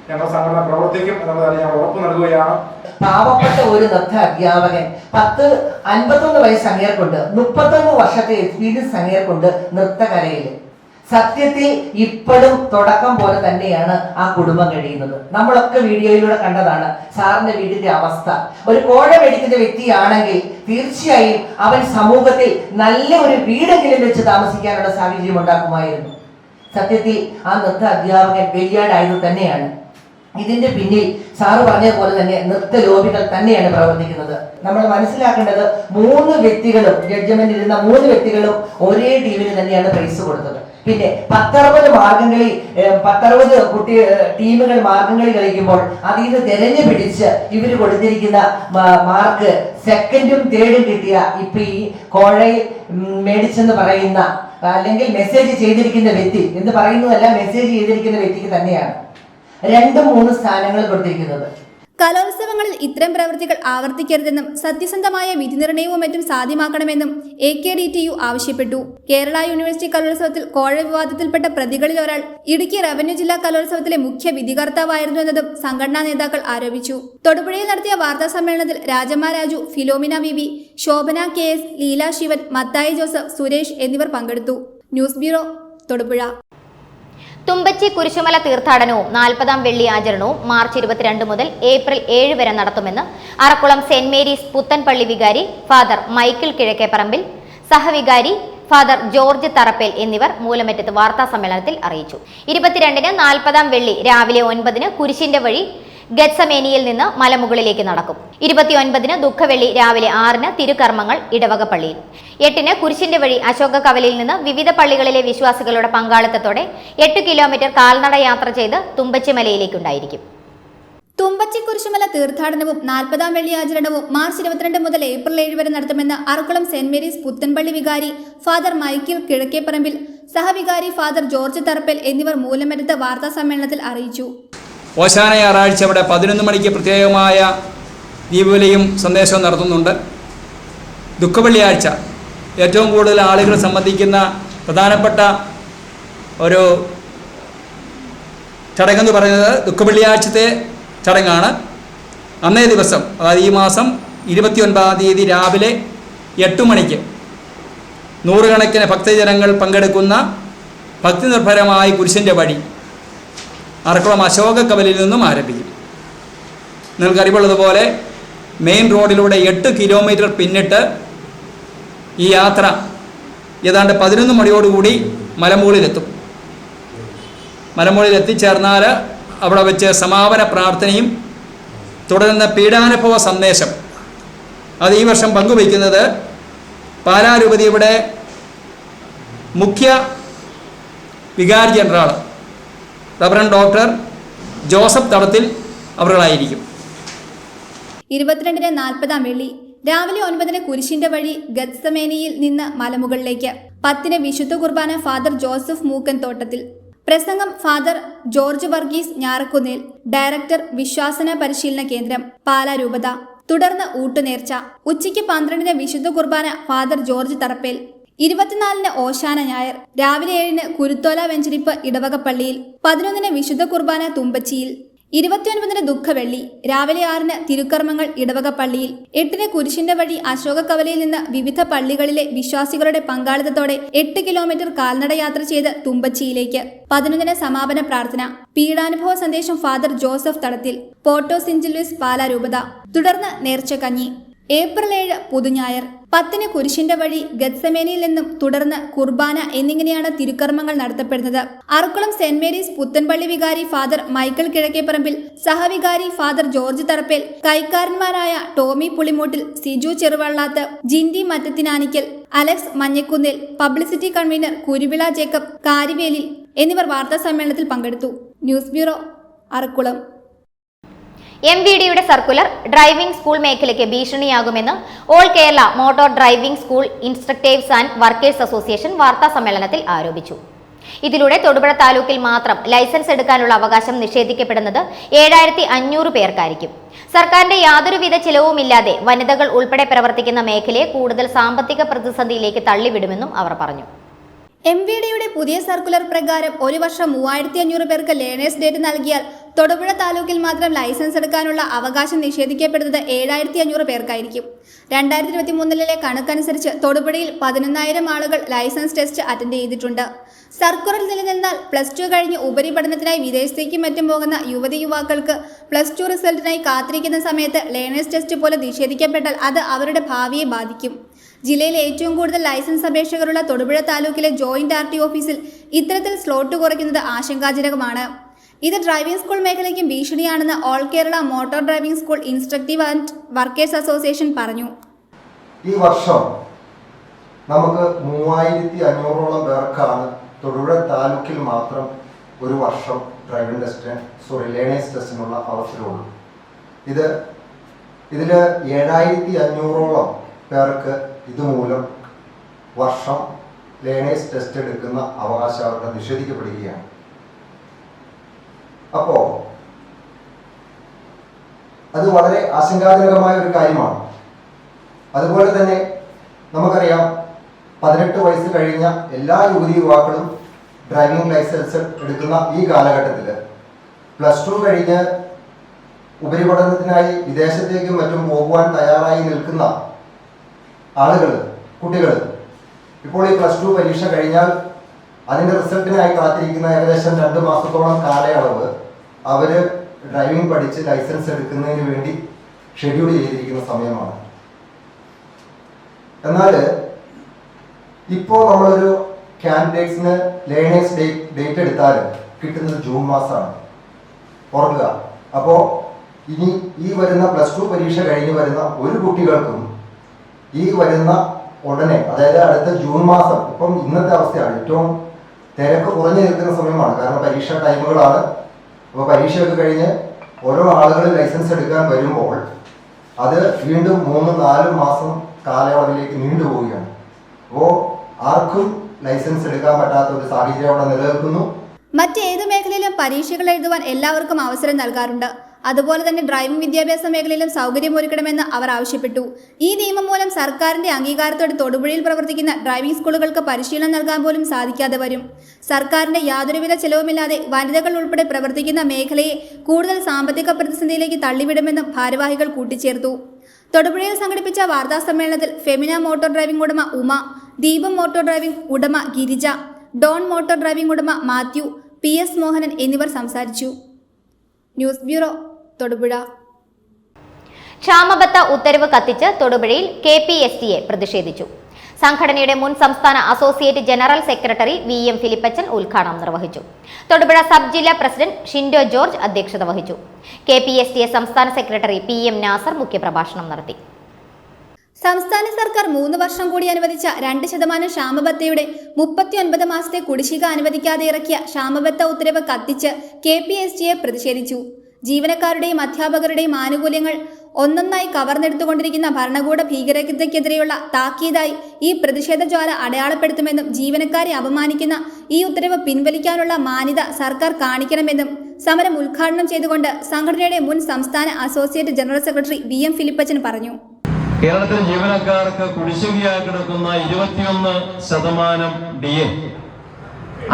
ഞങ്ങൾ സംഘടന പ്രവർത്തിക്കും എന്നുള്ളതാണ് ഞങ്ങൾ ഉറപ്പ് നൽകുകയാണ്. പാവപ്പെട്ട ഒരു നൃത്ത അധ്യാപകൻ 51 വയസ്സ് അങ്ങേർക്കുണ്ട്, 31 വർഷത്തെ എക്സ്പീരിയൻസ് അങ്ങേർക്കുണ്ട് നൃത്തകലയിൽ. സത്യത്തിൽ ഇപ്പോഴും തുടക്കം പോലെ തന്നെയാണ് ആ കുടുംബം കഴിയുന്നത്. നമ്മളൊക്കെ വീഡിയോയിലൂടെ കണ്ടതാണ് സാറിന്റെ വീടിന്റെ അവസ്ഥ. ഒരു കോഴ മേടിക്കുന്ന വ്യക്തിയാണെങ്കിൽ തീർച്ചയായും അവൻ സമൂഹത്തിൽ നല്ല ഒരു വീടെങ്കിലും വെച്ച് താമസിക്കാനുള്ള സാഹചര്യം ഉണ്ടാക്കുമായിരുന്നു. സത്യത്തിൽ ആ നൃത്ത അധ്യാപകൻ ബലിയാടായത് തന്നെയാണ്. ഇതിന്റെ പിന്നിൽ സാറ് പറഞ്ഞതുപോലെ തന്നെ നൃത്ത ലോബികൾ തന്നെയാണ് പ്രവർത്തിക്കുന്നത്. നമ്മൾ മനസ്സിലാക്കേണ്ടത് 3 വ്യക്തികളും ജഡ്ജ്മെന്റിൽ ഇരുന്ന 3 വ്യക്തികളും ഒരേ ടീമിന് തന്നെയാണ് പ്രൈസ് കൊടുത്തത്. പിന്നെ 10-60 ടീമുകൾ മാർഗംകളി കളിക്കുമ്പോൾ അതിൽ നിന്ന് തെരഞ്ഞു പിടിച്ച് ഇവര് കൊടുത്തിരിക്കുന്ന മാർക്ക് 2ും 3ും കിട്ടിയ ഇപ്പൊ ഈ കോഴയിൽ മേടിച്ചെന്ന് പറയുന്ന അല്ലെങ്കിൽ മെസ്സേജ് ചെയ്തിരിക്കുന്ന വ്യക്തി എന്ന് പറയുന്നതല്ല, മെസ്സേജ് ചെയ്തിരിക്കുന്ന വ്യക്തിക്ക് തന്നെയാണ് 2-3 സ്ഥാനങ്ങൾ കൊടുത്തിരിക്കുന്നത്. കലോത്സവങ്ങളിൽ ഇത്തരം പ്രവൃത്തികൾ ആവർത്തിക്കരുതെന്നും സത്യസന്ധമായ വിധിനിർണയവും മറ്റും സാധ്യമാക്കണമെന്നും AKDTU ആവശ്യപ്പെട്ടു. കേരള യൂണിവേഴ്സിറ്റി കലോത്സവത്തിൽ കോഴ വിവാദത്തിൽപ്പെട്ട പ്രതികളിൽ ഒരാൾ ഇടുക്കി റവന്യൂ ജില്ലാ കലോത്സവത്തിലെ മുഖ്യ വിധികർത്താവായിരുന്നു എന്നതും സംഘടനാ നേതാക്കൾ ആരോപിച്ചു. തൊടുപുഴയിൽ നടത്തിയ വാർത്താ സമ്മേളനത്തിൽ Rajamma Raju, Philomina VV, Shobhana KS, Leela Shivan, Mathai Joseph, Suresh എന്നിവർ പങ്കെടുത്തു. News bureau, Thodupuzha. തുമ്പച്ചി കുരിശുമല തീർത്ഥാടനവും 40ാം വെള്ളി ആചരണവും മാർച്ച് 22 മുതൽ ഏപ്രിൽ 7 വരെ നടത്തുമെന്ന് അറക്കുളം സെന്റ് മേരീസ് പുത്തൻപള്ളി വികാരി ഫാദർ മൈക്കിൾ കിഴക്കേപ്പറമ്പിൽ, സഹവികാരി ഫാദർ ജോർജ് തറപ്പേൽ എന്നിവർ മൂലമറ്റത്ത് വാർത്താ സമ്മേളനത്തിൽ അറിയിച്ചു. 22-ന് 40ാം വെള്ളി രാവിലെ 9-ന് കുരിശിന്റെ വഴി ഗെത്സമേനിയിൽ നിന്ന് മലമുകളിലേക്ക് നടക്കും. 29-ന് ദുഃഖവെള്ളി രാവിലെ 6-ന് തിരുക്കർമ്മങ്ങൾ ഇടവക പള്ളിയിൽ. 8-ന് കുരിശിന്റെ വഴി അശോക കവലയിൽ നിന്ന് വിവിധ പള്ളികളിലെ വിശ്വാസികളുടെ പങ്കാളിത്തത്തോടെ 8 കിലോമീറ്റർ കാൽനട യാത്ര ചെയ്ത് തുമ്പച്ചിമലയിലേക്കുണ്ടായിരിക്കും. തുമ്പച്ചി കുരിശുമല തീർത്ഥാടനവും 40ാം വെള്ളി ആചരണവും മാർച്ച് 22 മുതൽ ഏപ്രിൽ 7 വരെ നടത്തുമെന്ന് അറക്കുളം സെന്റ് മേരീസ് പുത്തൻപള്ളി വികാരി ഫാദർ മൈക്കിൾ കിഴക്കേപ്പറമ്പിൽ, സഹവികാരി ഫാദർ ജോർജ് തറപ്പേൽ എന്നിവർ മൂലമറ്റത്ത് വാർത്താ സമ്മേളനത്തിൽ അറിയിച്ചു. ഓശാന ഞായറാഴ്ച അവിടെ 11 മണിക്ക് പ്രത്യേകമായ ദീപവലിയും സന്ദേശവും നടത്തുന്നുണ്ട്. ദുഃഖവെള്ളിയാഴ്ച ഏറ്റവും കൂടുതൽ ആളുകൾ സംബന്ധിക്കുന്ന പ്രധാനപ്പെട്ട ഒരു ചടങ്ങെന്ന് പറയുന്നത് ദുഃഖവെള്ളിയാഴ്ചത്തെ ചടങ്ങാണ്. അന്നേ ദിവസം, അതായത് ഈ മാസം 29-ാം തീയതി രാവിലെ 8 മണിക്ക് 100 കണക്കിന് ഭക്തജനങ്ങൾ പങ്കെടുക്കുന്ന ഭക്തിനിർഭരമായ കുരിശിൻ്റെ വഴി അറക്കുളം അശോക കവലയിൽ നിന്നും ആരംഭിക്കും. നിങ്ങൾക്കറിവുള്ളതുപോലെ മെയിൻ റോഡിലൂടെ 8 കിലോമീറ്റർ പിന്നിട്ട് ഈ യാത്ര ഏതാണ്ട് 11 മണിയോടുകൂടി മലമുകളിലെത്തും. മലമുകളിൽ എത്തിച്ചേർന്നാൽ അവിടെ വെച്ച് സമാപന പ്രാർത്ഥനയും തുടർന്ന് പീഡാനുഭവ സന്ദേശം അത് ഈ വർഷം പങ്കുവയ്ക്കുന്നത് പാലാരൂപതയുടെ മുഖ്യ വികാരി ജനറൽ റവറൻ ഡോക്ടർ ജോസഫ് തടത്തിൽ അവர்களായിരിക്കും. 22-ന് 40ാം വെള്ളി രാവിലെ 9-ന് കുരിശിന്റെ വഴി ഗത്സമേനിയിൽ നിന്ന് മലമുകളിലേക്ക്. 10-ന് വിശുദ്ധ കുർബാന ഫാദർ ജോസഫ് മൂക്കൻ തോട്ടത്തിൽ. പ്രസംഗം father George Varghese Njarakkunnel, director വിശ്വാസന പരിശീലന കേന്ദ്രം, പാലാ രൂപത. തുടർന്ന് ഊട്ടുനേർച്ച. ഉച്ചയ്ക്ക് 12-ന് വിശുദ്ധ കുർബാന ഫാദർ ജോർജ് തറപ്പേൽ. 24-ന് ഓശാന ഞായർ. രാവിലെ 7-ന് കുരുത്തോല വെഞ്ചരിപ്പ് ഇടവക പള്ളിയിൽ. 11-ന് വിശുദ്ധ കുർബാന തുമ്പച്ചിയിൽ. 29-ന് ദുഃഖവെള്ളി. രാവിലെ 6-ന് തിരുക്കർമ്മങ്ങൾ ഇടവക പള്ളിയിൽ. 8-ന് കുരിശിന്റെ വഴി അശോക കവലയിൽ നിന്ന് വിവിധ പള്ളികളിലെ വിശ്വാസികളുടെ പങ്കാളിത്തത്തോടെ 8 കിലോമീറ്റർ കാൽനട യാത്ര ചെയ്ത് തുമ്പച്ചിയിലേക്ക്. 11-ന് സമാപന പ്രാർത്ഥന. പീഡാനുഭവ സന്ദേശം father Joseph Thadathil, Porto saint Louis Pala രൂപത. തുടർന്ന് നേർച്ചക്കഞ്ഞി. ഏപ്രിൽ 7 പുതുഞായർ. 10-ന് കുരിശിന്റെ വഴി ഗത്സമേനിയിൽ നിന്നും തുടർന്ന് കുർബാന എന്നിങ്ങനെയാണ് തിരുക്കർമ്മങ്ങൾ നടത്തപ്പെടുന്നത്. അറക്കുളം സെന്റ് മേരീസ് പുത്തൻപള്ളി വികാരി ഫാദർ മൈക്കിൾ കിഴക്കേപ്പറമ്പിൽ, സഹവികാരി ഫാദർ ജോർജ് തറപ്പേൽ, കൈക്കാരന്മാരായ Tommy Pulimoottil, Siju Cheruvallath, Jindy Mattathinanikkal, Alex Manjakkunnel, publicity convener Kuruvila Jacob Karivelil എന്നിവർ വാർത്താ സമ്മേളനത്തിൽ പങ്കെടുത്തു. News bureau, Arakkulam. MVDയുടെ സർക്കുലർ ഡ്രൈവിംഗ് സ്കൂൾ മേഖലയ്ക്ക് ഭീഷണിയാകുമെന്ന് all Kerala motor driving school instructors and workers association വാർത്താ സമ്മേളനത്തിൽ ആരോപിച്ചു. ഇതിലൂടെ തൊടുപുഴ താലൂക്കിൽ മാത്രം ലൈസൻസ് എടുക്കാനുള്ള അവകാശം നിഷേധിക്കപ്പെടുന്നത് 7500 പേർക്കായിരിക്കും. സർക്കാരിന്റെ യാതൊരുവിധ ചിലവുമില്ലാതെ വനിതകൾ ഉൾപ്പെടെ പ്രവർത്തിക്കുന്ന മേഖലയെ കൂടുതൽ സാമ്പത്തിക പ്രതിസന്ധിയിലേക്ക് തള്ളിവിടുമെന്നും അവർ പറഞ്ഞു. MVDയുടെ പുതിയ സർക്കുലർ പ്രകാരം ഒരു വർഷം 3500 പേർക്ക് ലേണേഴ്സ് ഡേറ്റ് നൽകിയാൽ തൊടുപുഴ താലൂക്കിൽ മാത്രം ലൈസൻസ് എടുക്കാനുള്ള അവകാശം നിഷേധിക്കപ്പെടുന്നത് 7500 പേർക്കായിരിക്കും. 2023 കണക്കനുസരിച്ച് തൊടുപുഴയിൽ 11000 ആളുകൾ ലൈസൻസ് ടെസ്റ്റ് അറ്റൻഡ് ചെയ്തിട്ടുണ്ട്. സർക്കുലർ നിലനിന്നാൽ +2 കഴിഞ്ഞ് ഉപരിപഠനത്തിനായി വിദേശത്തേക്കും മറ്റും പോകുന്ന യുവതി യുവാക്കൾക്ക് +2 റിസൾട്ടിനായി കാത്തിരിക്കുന്ന സമയത്ത് ലേണേഴ്സ് ടെസ്റ്റ് പോലെ നിഷേധിക്കപ്പെട്ടാൽ അത് അവരുടെ ഭാവിയെ ബാധിക്കും. ജില്ലയിൽ ഏറ്റവും കൂടുതൽ ലൈസൻസ് അപേക്ഷകരുള്ള തൊടുപുഴ താലൂക്കിലെ ജോയിന്റ് RT ഓഫീസിൽ ഇത്തരത്തിൽ സ്ലോട്ട് കുറയ്ക്കുന്നത് ആശങ്കാജനകമാണ്. ഇത് ഡ്രൈവിംഗ് സ്കൂൾ മേഖലയ്ക്കും ഭീഷണിയാണെന്ന് all Kerala motor driving school instructive and workers association പറഞ്ഞു. ഈ വർഷം നമുക്ക് 3500ഓളം പേർക്കാണ് തൊടുപുഴ താലൂക്കിൽ മാത്രം ഒരു വർഷം ഡ്രൈവിംഗ് ലേണേഴ്സ് ടെസ്റ്റിനുള്ള അവസരമുള്ളൂ. ഇതിൽ 7500ഓളം പേർക്ക് ഇതുമൂലം വർഷം ലേണേഴ്സ് ടെസ്റ്റ് എടുക്കുന്ന അവകാശം അവർക്ക് നിഷേധിക്കപ്പെടുകയാണ്. അപ്പോൾ അത് വളരെ ആശങ്കാജനകമായ ഒരു കാര്യമാണ്. അതുപോലെ തന്നെ നമുക്കറിയാം 18 വയസ്സ് കഴിഞ്ഞ എല്ലാ യുവതി യുവാക്കളും ഡ്രൈവിംഗ് ലൈസൻസ് എടുക്കുന്ന ഈ കാലഘട്ടത്തിൽ +2 കഴിഞ്ഞ് ഉപരിപഠനത്തിനായി വിദേശത്തേക്കും മറ്റും പോകുവാൻ തയ്യാറായി നിൽക്കുന്ന കുട്ടികൾ ഇപ്പോൾ ഈ +2 പരീക്ഷ കഴിഞ്ഞാൽ അതിൻ്റെ റിസൾട്ടിനായി കാത്തിരിക്കുന്ന ഏകദേശം 2 മാസത്തോളം കാലയളവ് അവർ ഡ്രൈവിംഗ് പഠിച്ച് ലൈസൻസ് എടുക്കുന്നതിന് വേണ്ടി ഷെഡ്യൂൾ ചെയ്തിരിക്കുന്ന സമയമാണ്. എന്നാൽ ഇപ്പോൾ നമ്മളൊരു കാൻഡിഡേറ്റ്സിന് ലേണേഴ്സ് ഡേറ്റ് എടുത്താൽ കിട്ടുന്നത് ജൂൺ മാസമാണ്, ഓർക്കുക. അപ്പോൾ ഇനി ഈ വരുന്ന +2 പരീക്ഷ കഴിഞ്ഞ് വരുന്ന ഒരു കുട്ടികൾക്കും ഈ വരുന്ന ഉടനെ, അതായത് അടുത്ത ജൂൺ മാസം, ഇപ്പം ഇന്നത്തെ അവസ്ഥയാണ് ഏറ്റവും തിരക്ക് കുറഞ്ഞു നിൽക്കുന്ന സമയമാണ്, കാരണം പരീക്ഷാ ടൈമുകളാണ്. അപ്പോൾ പരീക്ഷയൊക്കെ കഴിഞ്ഞ് ഓരോ ആളുകൾ ലൈസൻസ് എടുക്കാൻ വരുമ്പോൾ അത് വീണ്ടും 3-4 മാസം കാലയളവിലേക്ക് നീണ്ടുപോവുകയാണ്. അപ്പോൾ ആർക്കും ലൈസൻസ് എടുക്കാൻ പറ്റാത്ത ഒരു സാഹചര്യം അവിടെ നിലനിൽക്കുന്നു. മറ്റേത് മേഖലയിലും പരീക്ഷകൾ എഴുതുവാൻ എല്ലാവർക്കും അവസരം നൽകാറുണ്ട്. അതുപോലെ തന്നെ ഡ്രൈവിംഗ് വിദ്യാഭ്യാസ മേഖലയിലും സൗകര്യമൊരുക്കണമെന്ന് അവർ ആവശ്യപ്പെട്ടു. ഈ നിയമം മൂലം സർക്കാരിന്റെ അംഗീകാരത്തോടെ തൊടുപുഴയിൽ പ്രവർത്തിക്കുന്ന ഡ്രൈവിംഗ് സ്കൂളുകൾക്ക് പരിശീലനം നൽകാൻ പോലും സാധിക്കാതെ വരും. സർക്കാരിന്റെ യാതൊരുവിധ ചെലവുമില്ലാതെ വനിതകൾ ഉൾപ്പെടെ പ്രവർത്തിക്കുന്ന മേഖലയെ കൂടുതൽ സാമ്പത്തിക പ്രതിസന്ധിയിലേക്ക് തള്ളിവിടുമെന്നും ഭാരവാഹികൾ കൂട്ടിച്ചേർത്തു. തൊടുപുഴയിൽ സംഘടിപ്പിച്ച വാർത്താ സമ്മേളനത്തിൽ ഫെമിന മോട്ടോർ ഡ്രൈവിംഗ് ഉടമ ഉമ, ദീപം മോട്ടോർ ഡ്രൈവിംഗ് ഉടമ ഗിരിജ, ഡോൺ മോട്ടോർ ഡ്രൈവിംഗ് ഉടമ മാത്യു, PS മോഹനൻ എന്നിവർ സംസാരിച്ചു. News bureau, Thodupuzha. ക്ഷാമബത്ത ഉത്തരവ് കത്തിച്ച് തൊടുപുഴയിൽ KPSTA പ്രതിഷേധിച്ചു. സംഘടനയുടെ മുൻ സംസ്ഥാന അസോസിയേറ്റ് ജനറൽ സെക്രട്ടറി VM ഫിലിപ്പച്ചൻ ഉദ്ഘാടനം നിർവഹിച്ചു. തൊടുപുഴ സബ് ജില്ലാ പ്രസിഡന്റ് ഷിൻഡോ ജോർജ് അധ്യക്ഷത വഹിച്ചു. KPSTA സംസ്ഥാന സെക്രട്ടറി PM നാസർ മുഖ്യപ്രഭാഷണം നടത്തി. സംസ്ഥാന സർക്കാർ 3 വർഷം കൂടി അനുവദിച്ച 2% ക്ഷാമബത്തയുടെ 39 മാസത്തെ കുടിശ്ശിക അനുവദിക്കാതെ ഇറക്കിയ ക്ഷാമബത്ത ഉത്തരവ് കത്തിച്ച് KPSTA പ്രതിഷേധിച്ചു. ജീവനക്കാരുടെയും അധ്യാപകരുടെയും ആനുകൂല്യങ്ങൾ ഒന്നൊന്നായി കവർന്നെടുത്തുകൊണ്ടിരിക്കുന്ന ഭരണകൂട ഭീകരതയ്ക്കെതിരെയുള്ള താക്കീതായി ഈ പ്രതിഷേധ ജ്വാല അടയാളപ്പെടുത്തുമെന്നും ജീവനക്കാരെ അപമാനിക്കുന്ന ഈ ഉത്തരവ് പിൻവലിക്കാനുള്ള മാന്യത സർക്കാർ കാണിക്കണമെന്നും സമരം ഉദ്ഘാടനം ചെയ്തുകൊണ്ട് സംഘടനയുടെ മുൻ സംസ്ഥാന അസോസിയേറ്റ് ജനറൽ സെക്രട്ടറി VM ഫിലിപ്പച്ചൻ പറഞ്ഞു. കേരളത്തിലെ ജീവനക്കാർക്ക് കുടിശ്ശികയായി കിടക്കുന്ന 21% DA,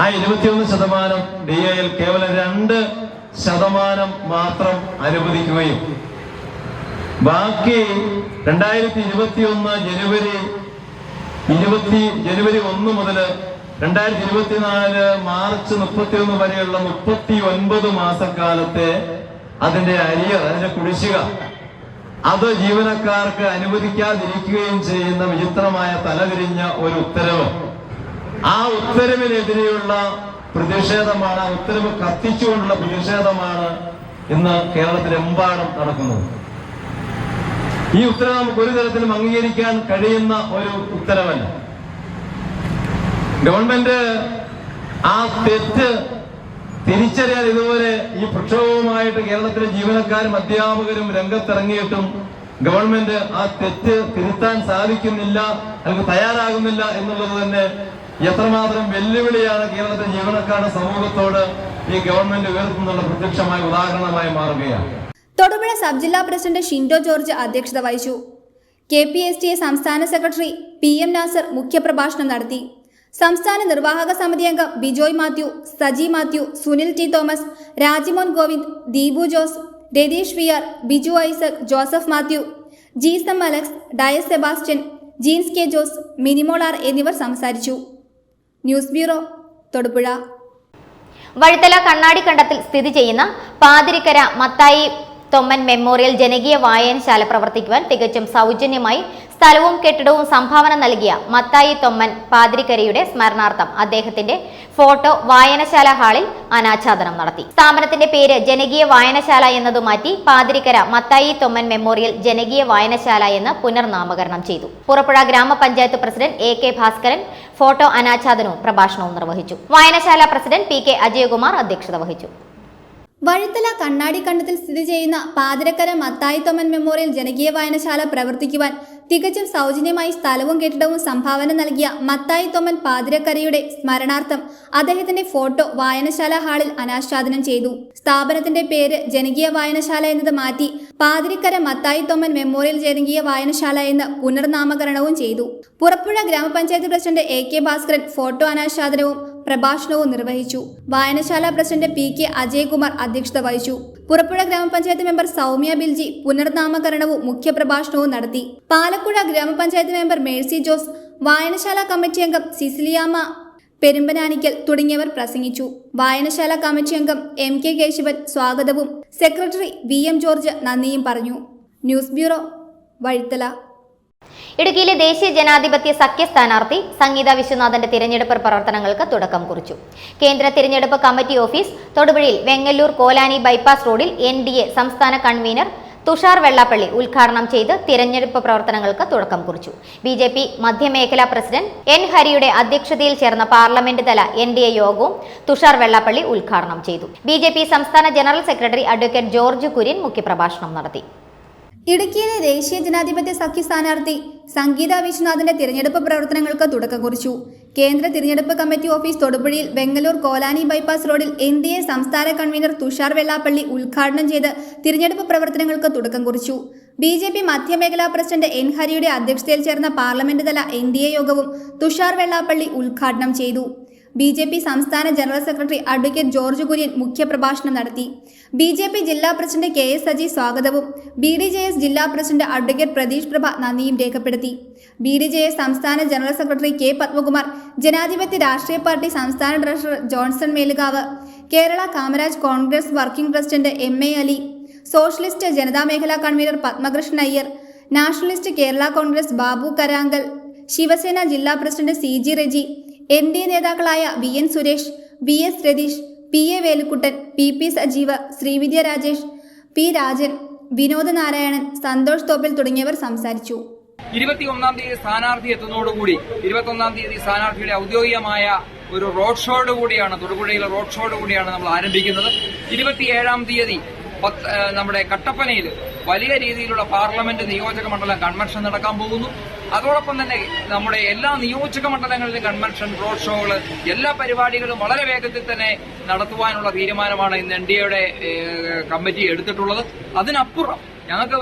ആ 21% DAയിൽ കേവലം 2% മാത്രം അനുവദിക്കുകയും ബാക്കി 2021 ജനുവരി 1 മുതൽ 2024 മാർച്ച് 31 വരെയുള്ള 39 മാസക്കാലത്തെ അതിന്റെ കുടിശ്ശിക അത് ജീവനക്കാർക്ക് അനുവദിക്കാതിരിക്കുകയും ചെയ്യുന്ന വിചിത്രമായ തലതിരിഞ്ഞ ഒരു ഉത്തരവ്. ആ ഉത്തരവിനെതിരെയുള്ള പ്രതിഷേധമാണ്, ആ ഉത്തരവ് കത്തിച്ചുകൊണ്ടുള്ള പ്രതിഷേധമാണ് ഇന്ന് കേരളത്തിലെമ്പാടും നടക്കുന്നത്. ഈ ഉത്തരവ് നമുക്ക് ഒരു തരത്തിലും അംഗീകരിക്കാൻ കഴിയുന്ന ഒരു ഉത്തരവല്ല. ഗവൺമെന്റ് ആ തെറ്റ് തിരിച്ചറിയാൻ ഇതുപോലെ ഈ പ്രക്ഷോഭവുമായിട്ട് കേരളത്തിലെ ജീവനക്കാരും അധ്യാപകരും രംഗത്തിറങ്ങിയിട്ടും ഗവൺമെന്റ് ആ തെറ്റ് തിരുത്താൻ സാധിക്കുന്നില്ല, അല്ലെങ്കിൽ തയ്യാറാകുന്നില്ല എന്നുള്ളത് തന്നെ എത്രമാത്രം വെല്ലുവിളിയാണ് കേരളത്തിലെ ജീവനക്കാരുടെ സമൂഹത്തോട് ഈ ഗവൺമെന്റ് ഉയർത്തുന്നുള്ള പ്രത്യക്ഷമായ ഉദാഹരണമായി മാറുകയാണ്. തൊടുപുഴ സബ് ജില്ലാ പ്രസിഡന്റ് ഷിൻഡോ ജോർജ് അധ്യക്ഷത വഹിച്ചു. KPSTA സംസ്ഥാന സെക്രട്ടറി PM നാസർ മുഖ്യപ്രഭാഷണം നടത്തി. സംസ്ഥാന നിർവാഹക സമിതി അംഗം Bijoy Mathew, Saji Mathew, Sunil T Thomas, Rajimon Govind, Deepu Jose, Ratheesh VR, Biju Isaac, Joseph Mathew, GSM Alex, Dias Sebastian, Jeens K Jose, Minimol R എന്നിവർ സംസാരിച്ചു. News bureau, Thodupuzha. വഴുത്തല കണ്ണാടിക്കണ്ടത്തിൽ സ്ഥിതി ചെയ്യുന്ന പാതിരിക്കര മത്തായി തൊമ്മൻ മെമ്മോറിയൽ ജനകീയ വായനശാല പ്രവർത്തിക്കുവാൻ തികച്ചും സൗജന്യമായി സ്ഥലവും കെട്ടിടവും സംഭാവന നൽകിയ മത്തായി തൊമ്മൻ പാതിരിക്കരയുടെ സ്മരണാർത്ഥം അദ്ദേഹത്തിന്റെ ഫോട്ടോ വായനശാല ഹാളിൽ അനാച്ഛാദനം നടത്തി. സ്ഥാപനത്തിന്റെ പേര് ജനകീയ വായനശാല എന്നതു മാറ്റി പാതിരിക്കര മത്തായി തൊമ്മൻ മെമ്മോറിയൽ ജനകീയ വായനശാല എന്ന് പുനർനാമകരണം ചെയ്തു. പുറപ്പുഴ ഗ്രാമപഞ്ചായത്ത് പ്രസിഡന്റ് AK ഭാസ്കരൻ ഫോട്ടോ അനാച്ഛാദനവും പ്രഭാഷണവും നിർവഹിച്ചു. വായനശാല പ്രസിഡന്റ് PK അജയകുമാർ അധ്യക്ഷത വഹിച്ചു. വഴുത്തല കണ്ണാടിക്കണ്ടത്തിൽ സ്ഥിതി ചെയ്യുന്ന പാതിരക്കര മത്തായി തൊമ്മൻ മെമ്മോറിയൽ ജനകീയ വായനശാല പ്രവർത്തിക്കുവാൻ തികച്ചും സൗജന്യമായി സ്ഥലവും കെട്ടിടവും സംഭാവന നൽകിയ മത്തായി തൊമ്മൻ പാതിരക്കരയുടെ സ്മരണാർത്ഥം അദ്ദേഹത്തിന്റെ ഫോട്ടോ വായനശാല ഹാളിൽ അനാച്ഛാദനം ചെയ്തു. സ്ഥാപനത്തിന്റെ പേര് ജനകീയ വായനശാല എന്നത് മാറ്റി പാതിരിക്കര മത്തായി തൊമ്മൻ മെമ്മോറിയൽ ജനകീയ വായനശാല എന്ന് പുനർനാമകരണവും ചെയ്തു. പുറപ്പുഴ ഗ്രാമപഞ്ചായത്ത് പ്രസിഡന്റ് AK ഭാസ്കരൻ ഫോട്ടോ അനാച്ഛാദനവും പ്രഭാഷണവും നിർവഹിച്ചു. വായനശാല പ്രസിഡന്റ് PK അജയകുമാർ അധ്യക്ഷത വഹിച്ചു. പുറപ്പുഴ ഗ്രാമപഞ്ചായത്ത് മെമ്പർ സൗമ്യ ബിൽജി പുനർനാമകരണവും മുഖ്യപ്രഭാഷണവും നടത്തി. പാലക്കുഴ ഗ്രാമപഞ്ചായത്ത് മെമ്പർ മേഴ്സി ജോസ്, വായനശാല കമ്മിറ്റി അംഗം സിസിലിയാമ്മ പെരുമ്പനാനിക്കൽ തുടങ്ങിയവർ പ്രസംഗിച്ചു. വായനശാല കമ്മിറ്റി അംഗം MK കേശവൻ സ്വാഗതവും സെക്രട്ടറി VM ജോർജ് നന്ദിയും പറഞ്ഞു. News bureau, Vazhuthala. ഇടുക്കിയിലെ ദേശീയ ജനാധിപത്യ സഖ്യ സ്ഥാനാർത്ഥി സംഗീത വിശ്വനാഥന്റെ തിരഞ്ഞെടുപ്പ് പ്രവർത്തനങ്ങൾക്ക് തുടക്കം കുറിച്ചു. കേന്ദ്ര തിരഞ്ഞെടുപ്പ് കമ്മിറ്റി ഓഫീസ് തൊടുപുഴയിൽ വെങ്ങല്ലൂർ കോലാനി ബൈപ്പാസ് റോഡിൽ NDA സംസ്ഥാന കൺവീനർ തുഷാർ വെള്ളാപ്പള്ളി ഉദ്ഘാടനം ചെയ്ത് തിരഞ്ഞെടുപ്പ് പ്രവർത്തനങ്ങൾക്ക് തുടക്കം കുറിച്ചു. BJP മധ്യമേഖലാ പ്രസിഡന്റ് N ഹരിയുടെ അധ്യക്ഷതയിൽ ചേർന്ന പാർലമെന്റ് തല NDA യോഗവും തുഷാർ വെള്ളാപ്പള്ളി ഉദ്ഘാടനം ചെയ്തു. BJP സംസ്ഥാന general secretary advocate George Kurian മുഖ്യപ്രഭാഷണം നടത്തി. ഇടുക്കിയിലെ ദേശീയ ജനാധിപത്യ സഖ്യ സ്ഥാനാർത്ഥി സംഗീത വിശ്വനാഥന്റെ തിരഞ്ഞെടുപ്പ് പ്രവർത്തനങ്ങൾക്ക് തുടക്കം കുറിച്ചു. കേന്ദ്ര തിരഞ്ഞെടുപ്പ് കമ്മിറ്റി ഓഫീസ് തൊടുപുഴയിൽ വെങ്ങല്ലൂർ കോലാനി ബൈപ്പാസ് റോഡിൽ NDA സംസ്ഥാന കൺവീനർ തുഷാർ വെള്ളാപ്പള്ളി ഉദ്ഘാടനം ചെയ്ത് തിരഞ്ഞെടുപ്പ് പ്രവർത്തനങ്ങൾക്ക് തുടക്കം കുറിച്ചു. BJP മധ്യമേഖലാ പ്രസിഡന്റ് N ഹരിയുടെ അധ്യക്ഷതയിൽ ചേർന്ന പാർലമെന്റ് തല NDA യോഗവും തുഷാർ വെള്ളാപ്പള്ളി ഉദ്ഘാടനം ചെയ്തു. BJP സംസ്ഥാന general secretary advocate George Kurian മുഖ്യപ്രഭാഷണം നടത്തി. BJP ജില്ലാ പ്രസിഡന്റ് KS സജി സ്വാഗതവും BDJS ജില്ലാ പ്രസിഡന്റ് അഡ്വക്കേറ്റ് പ്രതീഷ് പ്രഭ നന്ദിയും രേഖപ്പെടുത്തി. BDJS സംസ്ഥാന ജനറൽ സെക്രട്ടറി K പത്മകുമാർ, ജനാധിപത്യ രാഷ്ട്രീയ പാർട്ടി സംസ്ഥാന treasurer Johnson Melukavu, Kerala Kamaraj Congress working president MA Ali, socialist Janata മേഖലാ കൺവീനർ പത്മകൃഷ്ണൻ അയ്യർ, നാഷണലിസ്റ്റ് കേരള കോൺഗ്രസ് ബാബു കരാങ്കൽ, ശിവസേന ജില്ലാ പ്രസിഡന്റ് CG റെജി, NDA നേതാക്കളായ VN Suresh, VS Ratheesh, PA Velukuttan, PP Sajeev, Sreevidya Rajesh, P Rajan, Vinod Narayanan, Santhosh Thoppil തുടങ്ങിയവർ സംസാരിച്ചു. 21-ാം തീയതി സ്ഥാനാർത്ഥി എത്തുന്നതോടുകൂടി 21-ാം തീയതി സ്ഥാനാർത്ഥിയുടെ ഔദ്യോഗികമായ ഒരു റോഡ് ഷോയോട് കൂടിയാണ്, തൊടുപുഴയിലെ റോഡ് ഷോയോട് കൂടിയാണ് നമ്മൾ ആരംഭിക്കുന്നത്. 27-ാം തീയതി നമ്മുടെ കട്ടപ്പനയിൽ വലിയ രീതിയിലുള്ള പാർലമെന്റ് നിയോജക മണ്ഡലം കൺവെൻഷൻ നടക്കാൻ പോകുന്നു. അതോടൊപ്പം തന്നെ നമ്മുടെ എല്ലാ നിയോജക മണ്ഡലങ്ങളിലും കൺവെൻഷൻ, റോഡ് ഷോകൾ, എല്ലാ പരിപാടികളും വളരെ വേഗത്തിൽ തന്നെ നടത്തുവാനുള്ള തീരുമാനമാണ് ഇന്ന് NDAയുടെ കമ്മിറ്റി എടുത്തിട്ടുള്ളത്. അതിനപ്പുറം ഞങ്ങൾക്ക്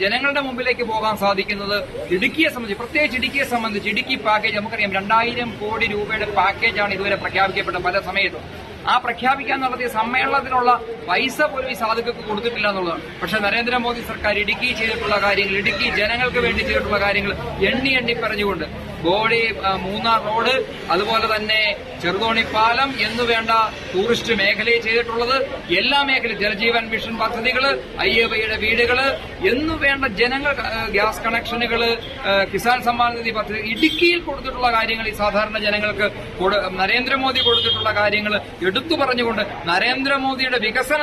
ജനങ്ങളുടെ മുമ്പിലേക്ക് പോകാൻ സാധിക്കുന്നത് ഇടുക്കിയെ സംബന്ധിച്ച്, പ്രത്യേകിച്ച് ഇടുക്കിയെ സംബന്ധിച്ച് ഇടുക്കി പാക്കേജ് നമുക്കറിയാം. 2000 കോടി രൂപയുടെ പാക്കേജാണ് ഇതുവരെ പ്രഖ്യാപിക്കപ്പെട്ട പല സമയത്തും. ആ പ്രഖ്യാപിക്കാൻ നടത്തിയ സമ്മേളനത്തിനുള്ള പൈസ പോലും ഈ സാധുക്കൾക്ക് കൊടുത്തിട്ടില്ല എന്നുള്ളതാണ്. പക്ഷെ നരേന്ദ്രമോദി സർക്കാർ ഇടുക്കി ചെയ്തിട്ടുള്ള കാര്യങ്ങൾ, ഇടുക്കി ജനങ്ങൾക്ക് വേണ്ടി ചെയ്തിട്ടുള്ള കാര്യങ്ങൾ എണ്ണി പറഞ്ഞുകൊണ്ട് ബോഡി മൂന്നാർ റോഡ്, അതുപോലെ തന്നെ ചെറുതോണി പാലം എന്നുവേണ്ട ടൂറിസ്റ്റ് മേഖലയിൽ ചെയ്തിട്ടുള്ളത് എല്ലാ മേഖലയും, ജലജീവൻ മിഷൻ പദ്ധതികൾ, IABയുടെ വീടുകൾ എന്നുവേണ്ട ജനങ്ങൾ, ഗ്യാസ് കണക്ഷനുകൾ, കിസാൻ സമ്മാൻ നിധി പദ്ധതി, ഇടുക്കിയിൽ കൊടുത്തിട്ടുള്ള കാര്യങ്ങൾ, ഈ സാധാരണ ജനങ്ങൾക്ക് നരേന്ദ്രമോദി കൊടുത്തിട്ടുള്ള കാര്യങ്ങൾ എടുത്തു പറഞ്ഞുകൊണ്ട് നരേന്ദ്രമോദിയുടെ വികസന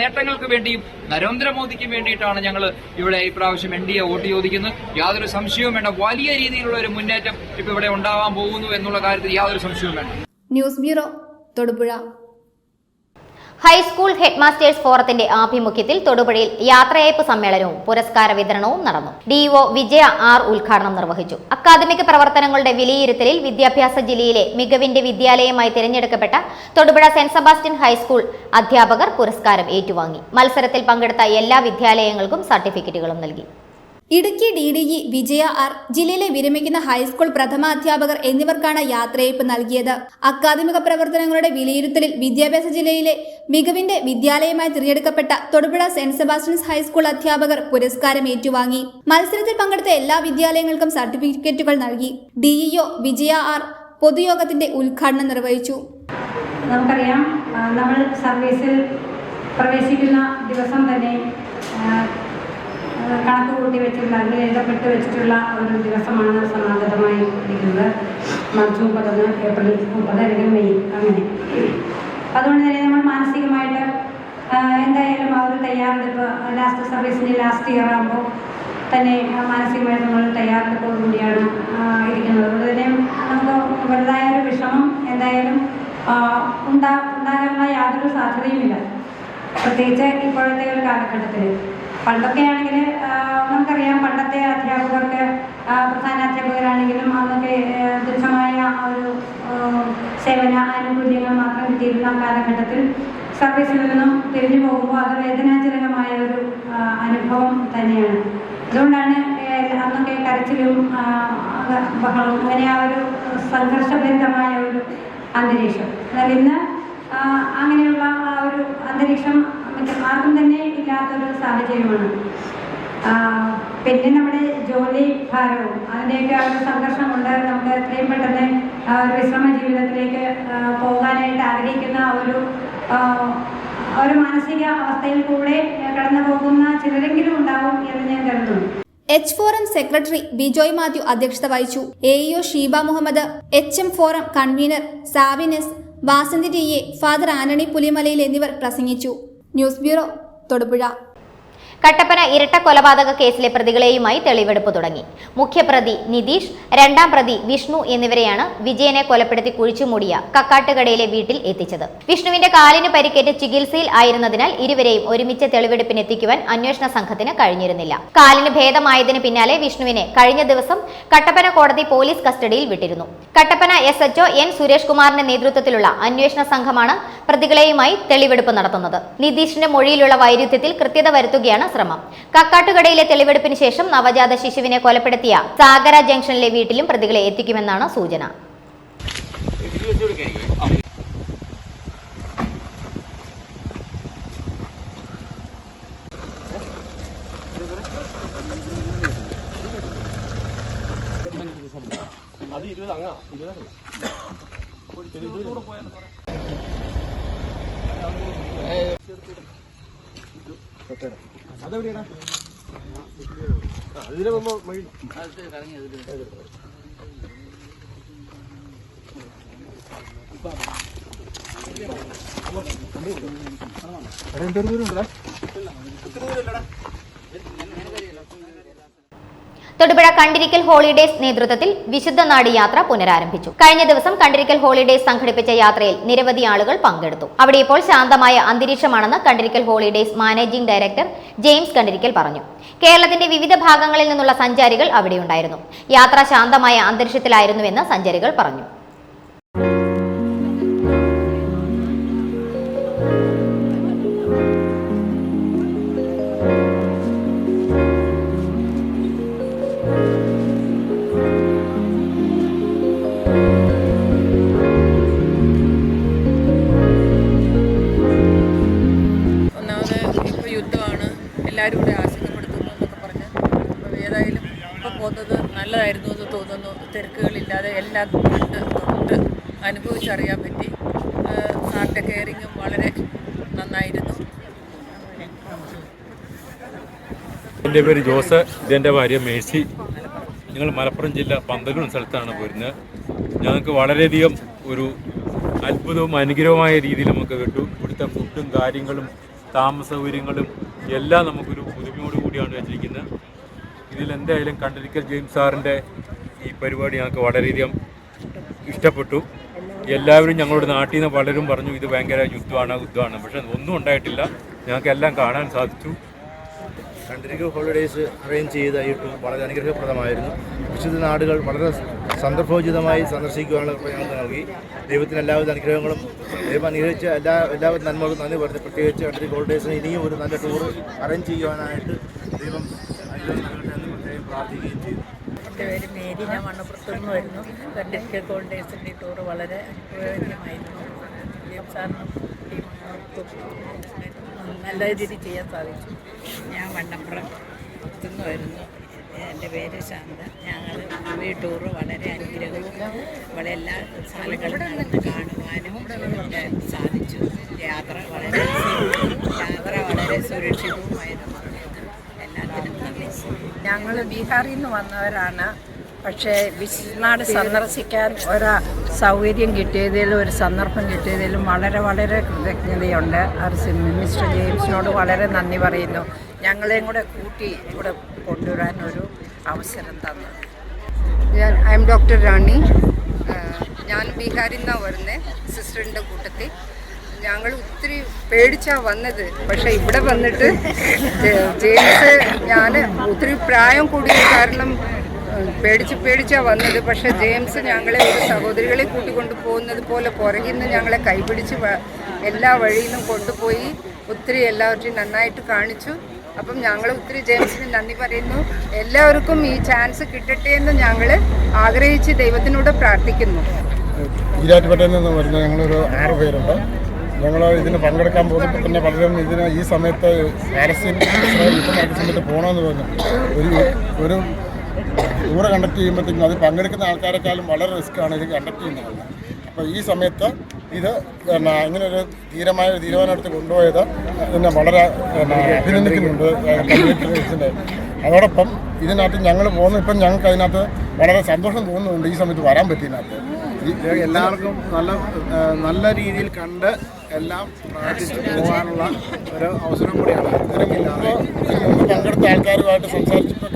നേട്ടങ്ങൾക്ക് വേണ്ടിയും നരേന്ദ്രമോദിക്ക് വേണ്ടിയിട്ടാണ് ഞങ്ങൾ ഇവിടെ ഇപ്രാവശ്യം NDA വോട്ട് ചോദിക്കുന്നത്. യാതൊരു സംശയവും വേണ്ട, വലിയ രീതിയിലുള്ള ഒരു മുന്നേറ്റം ഇപ്പൊ ഇവിടെ ഉണ്ടാവാൻ പോകുന്നു എന്നുള്ള കാര്യത്തിൽ യാതൊരു സംശയവും വേണ്ട. News bureau, Thodupuzha. High school headmasters ഫോറത്തിന്റെ ആഭിമുഖ്യത്തിൽ തൊടുപുഴയിൽ യാത്രയയപ്പ് സമ്മേളനവും പുരസ്കാര വിതരണവും നടന്നു. DO വിജയ R ഉദ്ഘാടനം നിർവഹിച്ചു. അക്കാദമിക പ്രവർത്തനങ്ങളുടെ വിലയിരുത്തലിൽ വിദ്യാഭ്യാസ ജില്ലയിലെ മികവിന്റെ വിദ്യാലയമായി തിരഞ്ഞെടുക്കപ്പെട്ട തൊടുപുഴ സെന്റ് സെബാസ്റ്റ്യൻ ഹൈസ്കൂൾ അധ്യാപകർ പുരസ്കാരം ഏറ്റുവാങ്ങി. മത്സരത്തിൽ പങ്കെടുത്ത എല്ലാ വിദ്യാലയങ്ങൾക്കും സർട്ടിഫിക്കറ്റുകളും നൽകി. ഇടുക്കി DDE വിജയ R, ജില്ലയിലെ വിരമിക്കുന്ന ഹൈസ്കൂൾ പ്രഥമ അധ്യാപകർ എന്നിവർക്കാണ് യാത്രയയപ്പ് നൽകിയത്. അക്കാദമിക പ്രവർത്തനങ്ങളുടെ വിലയിരുത്തലിൽ വിദ്യാഭ്യാസ ജില്ലയിലെ മികവിന്റെ വിദ്യാലയമായി തിരഞ്ഞെടുക്കപ്പെട്ട തൊടുപുഴ സെന്റ് സെബാസ്റ്റ്യൻസ് ഹൈസ്കൂൾ അധ്യാപകർ പുരസ്കാരം ഏറ്റുവാങ്ങി. മത്സരത്തിൽ പങ്കെടുത്ത എല്ലാ വിദ്യാലയങ്ങൾക്കും സർട്ടിഫിക്കറ്റുകൾ നൽകി. DEO വിജയ R പൊതുയോഗത്തിന്റെ ഉദ്ഘാടനം നിർവഹിച്ചു. നമുക്കറിയാം, നമ്മൾ സർവീസിൽ പ്രവേശിക്കുന്ന ദിവസം തന്നെ കണക്ക് കൂട്ടി വെച്ചിട്ടുള്ള അല്ലെങ്കിൽ എഴുതപ്പെട്ട് വെച്ചിട്ടുള്ള ഒരു ദിവസമാണ് സമാഗതമായി ഇരിക്കുന്നത്. മാർച്ച് 31, ഏപ്രിൽ 30 അല്ലെങ്കിൽ മെയ് അങ്ങനെ. അതുകൊണ്ട് തന്നെ നമ്മൾ മാനസികമായിട്ട് എന്തായാലും ആ ഒരു തയ്യാറെടുപ്പ് ലാസ്റ്റ് സർവീസിൻ്റെ ലാസ്റ്റ് ഇയർ ആകുമ്പോൾ തന്നെ മാനസികമായിട്ട് നമ്മൾ തയ്യാറെടുപ്പോടുകൂടിയാണ് ഇരിക്കുന്നത്. അതുകൊണ്ട് തന്നെ നമുക്ക് വലുതായ ഒരു വിഷമം എന്തായാലും ഉണ്ടാകാനുള്ള യാതൊരു സാധ്യതയുമില്ല, പ്രത്യേകിച്ച് ഇപ്പോഴത്തെ ഒരു കാലഘട്ടത്തിൽ. പണ്ടൊക്കെ ആണെങ്കിൽ നമുക്കറിയാം, പണ്ടത്തെ അധ്യാപകർക്ക് പ്രധാന അധ്യാപകരാണെങ്കിലും അന്നൊക്കെ തുച്ഛമായ ഒരു സേവന ആനുകൂല്യങ്ങൾ മാത്രം കിട്ടിയിരുന്ന കാലഘട്ടത്തിൽ സർവീസിൽ നിന്നും തിരിഞ്ഞു പോകുമ്പോൾ അത് വേദനാജനകമായ ഒരു അനുഭവം തന്നെയാണ്. അതുകൊണ്ടാണ് അന്നൊക്കെ കരച്ചിലും ബഹളവും അങ്ങനെ ആ ഒരു സംഘർഷഭരിതമായ ഒരു അന്തരീക്ഷം. എന്നാൽ ഇന്ന് അങ്ങനെയുള്ള ആ ഒരു അന്തരീക്ഷം ആർക്കും തന്നെ ഇല്ലാത്തൊരു സാഹചര്യമാണ്. പിന്നെ നമ്മുടെ ജോലി ഭാരവും അതിൻ്റെയൊക്കെ ആ ഒരു സംഘർഷം കൊണ്ട് നമുക്ക് എത്രയും പെട്ടെന്ന് ഒരു വിശ്രമ ജീവിതത്തിലേക്ക് പോകാനായിട്ട് ആഗ്രഹിക്കുന്ന ഒരു മാനസിക അവസ്ഥയിൽ കൂടെ കടന്നു പോകുന്ന ചിലരെങ്കിലും ഉണ്ടാവും എന്ന് ഞാൻ കരുതുന്നു. H forum secretary Bijoy Mathew അധ്യക്ഷത വഹിച്ചു. AEO Sheeba Muhammad, HM forum convener Savinas, Vasanthi TA, father Antony Pulimalayil എന്നിവർ പ്രസംഗിച്ചു. News bureau, Thodupuzha. കട്ടപ്പന ഇരട്ട കൊലപാതക കേസിലെ പ്രതികളെയുമായി തെളിവെടുപ്പ് തുടങ്ങി. മുഖ്യപ്രതി നിതീഷ്, രണ്ടാം പ്രതി വിഷ്ണു എന്നിവരെയാണ് വിജയനെ കൊലപ്പെടുത്തി കുഴിച്ചുമൂടിയ കക്കാട്ടുകടയിലെ വീട്ടിൽ എത്തിച്ചത്. വിഷ്ണുവിന്റെ കാലിന് പരിക്കേറ്റ് ചികിത്സയിൽ ആയിരുന്നതിനാൽ ഇരുവരെയും ഒരുമിച്ച് തെളിവെടുപ്പിനെത്തിക്കുവാൻ അന്വേഷണ സംഘത്തിന് കഴിഞ്ഞിരുന്നില്ല. കാലിന് ഭേദമായതിന് പിന്നാലെ വിഷ്ണുവിനെ കഴിഞ്ഞ ദിവസം കട്ടപ്പന കോടതി പോലീസ് കസ്റ്റഡിയിൽ വിട്ടിരുന്നു. കട്ടപ്പന SHO N സുരേഷ് കുമാറിന്റെ നേതൃത്വത്തിലുള്ള അന്വേഷണ സംഘമാണ് പ്രതികളെയുമായി തെളിവെടുപ്പ് നടത്തുന്നത്. നിതീഷിന്റെ മൊഴിയിലുള്ള വൈരുദ്ധ്യത്തിൽ കൃത്യത വരുത്തുകയാണ് ശ്രമം. കക്കാട്ടുകടയിലെ തെളിവെടുപ്പിന് ശേഷം നവജാത ശിശുവിനെ കൊലപ്പെടുത്തിയ സാഗര ജംഗ്ഷനിലെ വീട്ടിലും പ്രതികളെ എത്തിക്കുമെന്നാണ് സൂചന. തൊടുപുഴ കണ്ടിരിക്കൽ ഹോളിഡേയ്സ് നേതൃത്വത്തിൽ വിശുദ്ധ നാട് യാത്ര പുനരാരംഭിച്ചു. കഴിഞ്ഞ ദിവസം കണ്ടിരിക്കൽ ഹോളിഡേയ്സ് സംഘടിപ്പിച്ച യാത്രയിൽ നിരവധി ആളുകൾ പങ്കെടുത്തു. അവിടെ ഇപ്പോൾ ശാന്തമായ അന്തരീക്ഷമാണെന്ന് Kandirikkal holidays managing director James Kandirikkal പറഞ്ഞു. കേരളത്തിന്റെ വിവിധ ഭാഗങ്ങളിൽ നിന്നുള്ള സഞ്ചാരികൾ അവിടെയുണ്ടായിരുന്നു. യാത്ര ശാന്തമായ അന്തരീക്ഷത്തിലായിരുന്നുവെന്ന് സഞ്ചാരികൾ പറഞ്ഞു. എല്ലാവരും കൂടെ ആശങ്കപ്പെടുത്തുന്നു എന്നൊക്കെ പറഞ്ഞ് ഏതായാലും ഇപ്പോൾ പോകുന്നത് നല്ലതായിരുന്നു എന്ന് തോന്നുന്നു. തിരക്കുകളില്ലാതെ എല്ലാം തൊട്ട് അനുഭവിച്ചറിയാൻ പറ്റി. സാറിൻ്റെ കെയറിങ്ങും വളരെ നന്നായിരുന്നു. എൻ്റെ പേര് ജോസ്, ഇതെൻ്റെ ഭാര്യ മേഴ്സി. ഞങ്ങൾ മലപ്പുറം ജില്ല പന്തലൂർ സ്ഥലത്താണ് പോരുന്നത്. ഞങ്ങൾക്ക് വളരെയധികം ഒരു അത്ഭുതവും അനുഗ്രഹമായ രീതിയിൽ നമുക്ക് കിട്ടും. ഇവിടുത്തെ ഫുഡും കാര്യങ്ങളും താമസ സൗകര്യങ്ങളും എല്ലാം നമുക്കൊരു പുതുമയോട് കൂടിയാണ് വെച്ചിരിക്കുന്നത്. ഇതിലെന്തായാലും കണ്ടിരിക്കൽ ജെയിംസ് സാറിൻ്റെ ഈ പരിപാടി ഞങ്ങൾക്ക് വളരെയധികം ഇഷ്ടപ്പെട്ടു. എല്ലാവരും ഞങ്ങളുടെ നാട്ടിൽ നിന്ന് പലരും പറഞ്ഞു ഇത് ഭയങ്കര യുദ്ധമാണ്. പക്ഷെ ഒന്നും ഉണ്ടായിട്ടില്ല. ഞങ്ങൾക്ക് എല്ലാം കാണാൻ സാധിച്ചു. കണ്ടിരിക്കൽ ഹോളിഡേയ്സ് അറേഞ്ച് ചെയ്ത ഈ ടൂർ വളരെ അനുഗ്രഹപ്രദമായിരുന്നു. വിശുദ്ധ നാടുകൾ വളരെ സന്ദർഭോചിതമായി സന്ദർശിക്കുവാനുള്ള ഞങ്ങൾക്ക് നൽകി. ദൈവത്തിന് എല്ലാവിധ അനുഗ്രഹങ്ങളും ദൈവം അനുഗ്രഹിച്ച എല്ലാവിധ നന്മകളും നന്ദി പറഞ്ഞു. പ്രത്യേകിച്ച് കണ്ടിരിക്കൽ ഹോളിഡേയ്സിന് ഇനിയും ഒരു നല്ല ടൂർ അറേഞ്ച് ചെയ്യുവാനായിട്ട് ദൈവം അനുഗ്രഹം നൽകട്ടെ എന്ന് പ്രത്യേകം പ്രാർത്ഥിക്കുകയും ചെയ്തു. എൻ്റെ പേര് മേരി, ഞാൻ മണ്ണപ്പുറത്തു നിന്ന് വരുന്നു. കണ്ടിരിക്കൽ ഹോളിഡേയ്സിൻ്റെ ടൂർ വളരെ അനുയോജ്യമായിരുന്നു. ജെയിംസ് സാറിനും നല്ല രീതിയിൽ ചെയ്യാൻ സാധിച്ചു. ഞാൻ വണ്ണപ്പുറത്തുനിന്ന് വരുന്നു. എൻ്റെ പേര് ശാന്ത. ഞങ്ങൾ ഈ ടൂറ് വളരെ അനുഗ്രഹവും ഇവിടെ എല്ലാ സ്ഥലങ്ങളും നടന്ന് കാണുവാനും സാധിച്ചു. യാത്ര വളരെ ബീഹാറിൽ നിന്ന് വന്നവരാണ്. പക്ഷേ വിശ്വനാട് സന്ദർശിക്കാൻ ഒരു സൗകര്യം കിട്ടിയതിലും ഒരു സന്ദർഭം കിട്ടിയതിലും വളരെ വളരെ കൃതജ്ഞതയുണ്ട്. മിസ്റ്റർ ജെയിംസിനോട് വളരെ നന്ദി പറയുന്നു. ഞങ്ങളെയും കൂടെ കൂട്ടി ഇവിടെ കൊണ്ടുവരാൻ ഒരു അവസരം തന്നു. ഐ എം ഡോക്ടർ റാണി. ഞാൻ ബീഹാറിൽ നിന്നാണ് വരുന്നത്, സിസ്റ്ററിൻ്റെ കൂട്ടത്തിൽ. ഞങ്ങൾ ഒത്തിരി പേടിച്ചാണ് വന്നത്. പക്ഷേ ഇവിടെ വന്നിട്ട് ജെയിംസ് ഞാൻ ഒത്തിരി പ്രായം കൂടിയ കാരണം പേടിച്ചാണ് വന്നത്. പക്ഷേ ജെയിംസ് ഞങ്ങളെ ഒരു സഹോദരികളെ കൂട്ടിക്കൊണ്ടു പോകുന്നത് പോലെ പുറകിൽ നിന്ന് ഞങ്ങളെ കൈപിടിച്ച് എല്ലാ വഴിയിൽ നിന്നും കൊണ്ടുപോയി ഒത്തിരി എല്ലാവരെയും നന്നായിട്ട് കാണിച്ചു. അപ്പം ഞങ്ങൾ ഒത്തിരി ജെയിംസിന് നന്ദി പറയുന്നു. എല്ലാവർക്കും ഈ ചാൻസ് കിട്ടട്ടെ എന്ന് ഞങ്ങൾ ആഗ്രഹിച്ച് ദൈവത്തിനോട് പ്രാർത്ഥിക്കുന്നു. ഈരാറ്റുപേട്ടയിൽ നിന്ന് വരുന്ന ഞങ്ങളൊരു 6 പേരുണ്ട്. ഞങ്ങൾ ഇതിന് പങ്കെടുക്കാൻ പോകുമ്പോൾ തന്നെ പലരും ഇതിന് ഈ സമയത്ത് പാലസ്തീൻ യുദ്ധം നടക്കുന്ന സമയത്ത് പോകണമെന്ന് പറഞ്ഞു. ഒരു ടൂറ് കണ്ടക്ട് ചെയ്യുമ്പോഴത്തേക്കും അത് പങ്കെടുക്കുന്ന ആൾക്കാരെക്കാളും വളരെ റിസ്ക്കാണ് ഇത് കണ്ടക്ട് ചെയ്യുന്നത്. അപ്പോൾ ഈ സമയത്ത് ഇത് ഇങ്ങനൊരു ധീരമായ ഒരു തീരുമാനമെടുത്ത് കൊണ്ടുപോയത് പിന്നെ വളരെ അഭിനന്ദിക്കുന്നുണ്ട് കമ്മ്യൂണിറ്റി. അതോടൊപ്പം ഇതിനകത്ത് ഞങ്ങൾ പോകുന്നു. ഇപ്പം ഞങ്ങൾക്ക് അതിനകത്ത് വളരെ സന്തോഷം തോന്നുന്നുണ്ട് ഈ സമയത്ത് വരാൻ പറ്റിയതിനകത്ത്. എല്ലാവർക്കും നല്ല രീതിയിൽ കണ്ട് എല്ലാം പ്രാർത്ഥിച്ച് പോകാനുള്ള ഒരു അവസരം കൂടിയാണ്. പങ്കെടുത്ത ആൾക്കാരുമായിട്ട് സംസാരിച്ചപ്പോൾ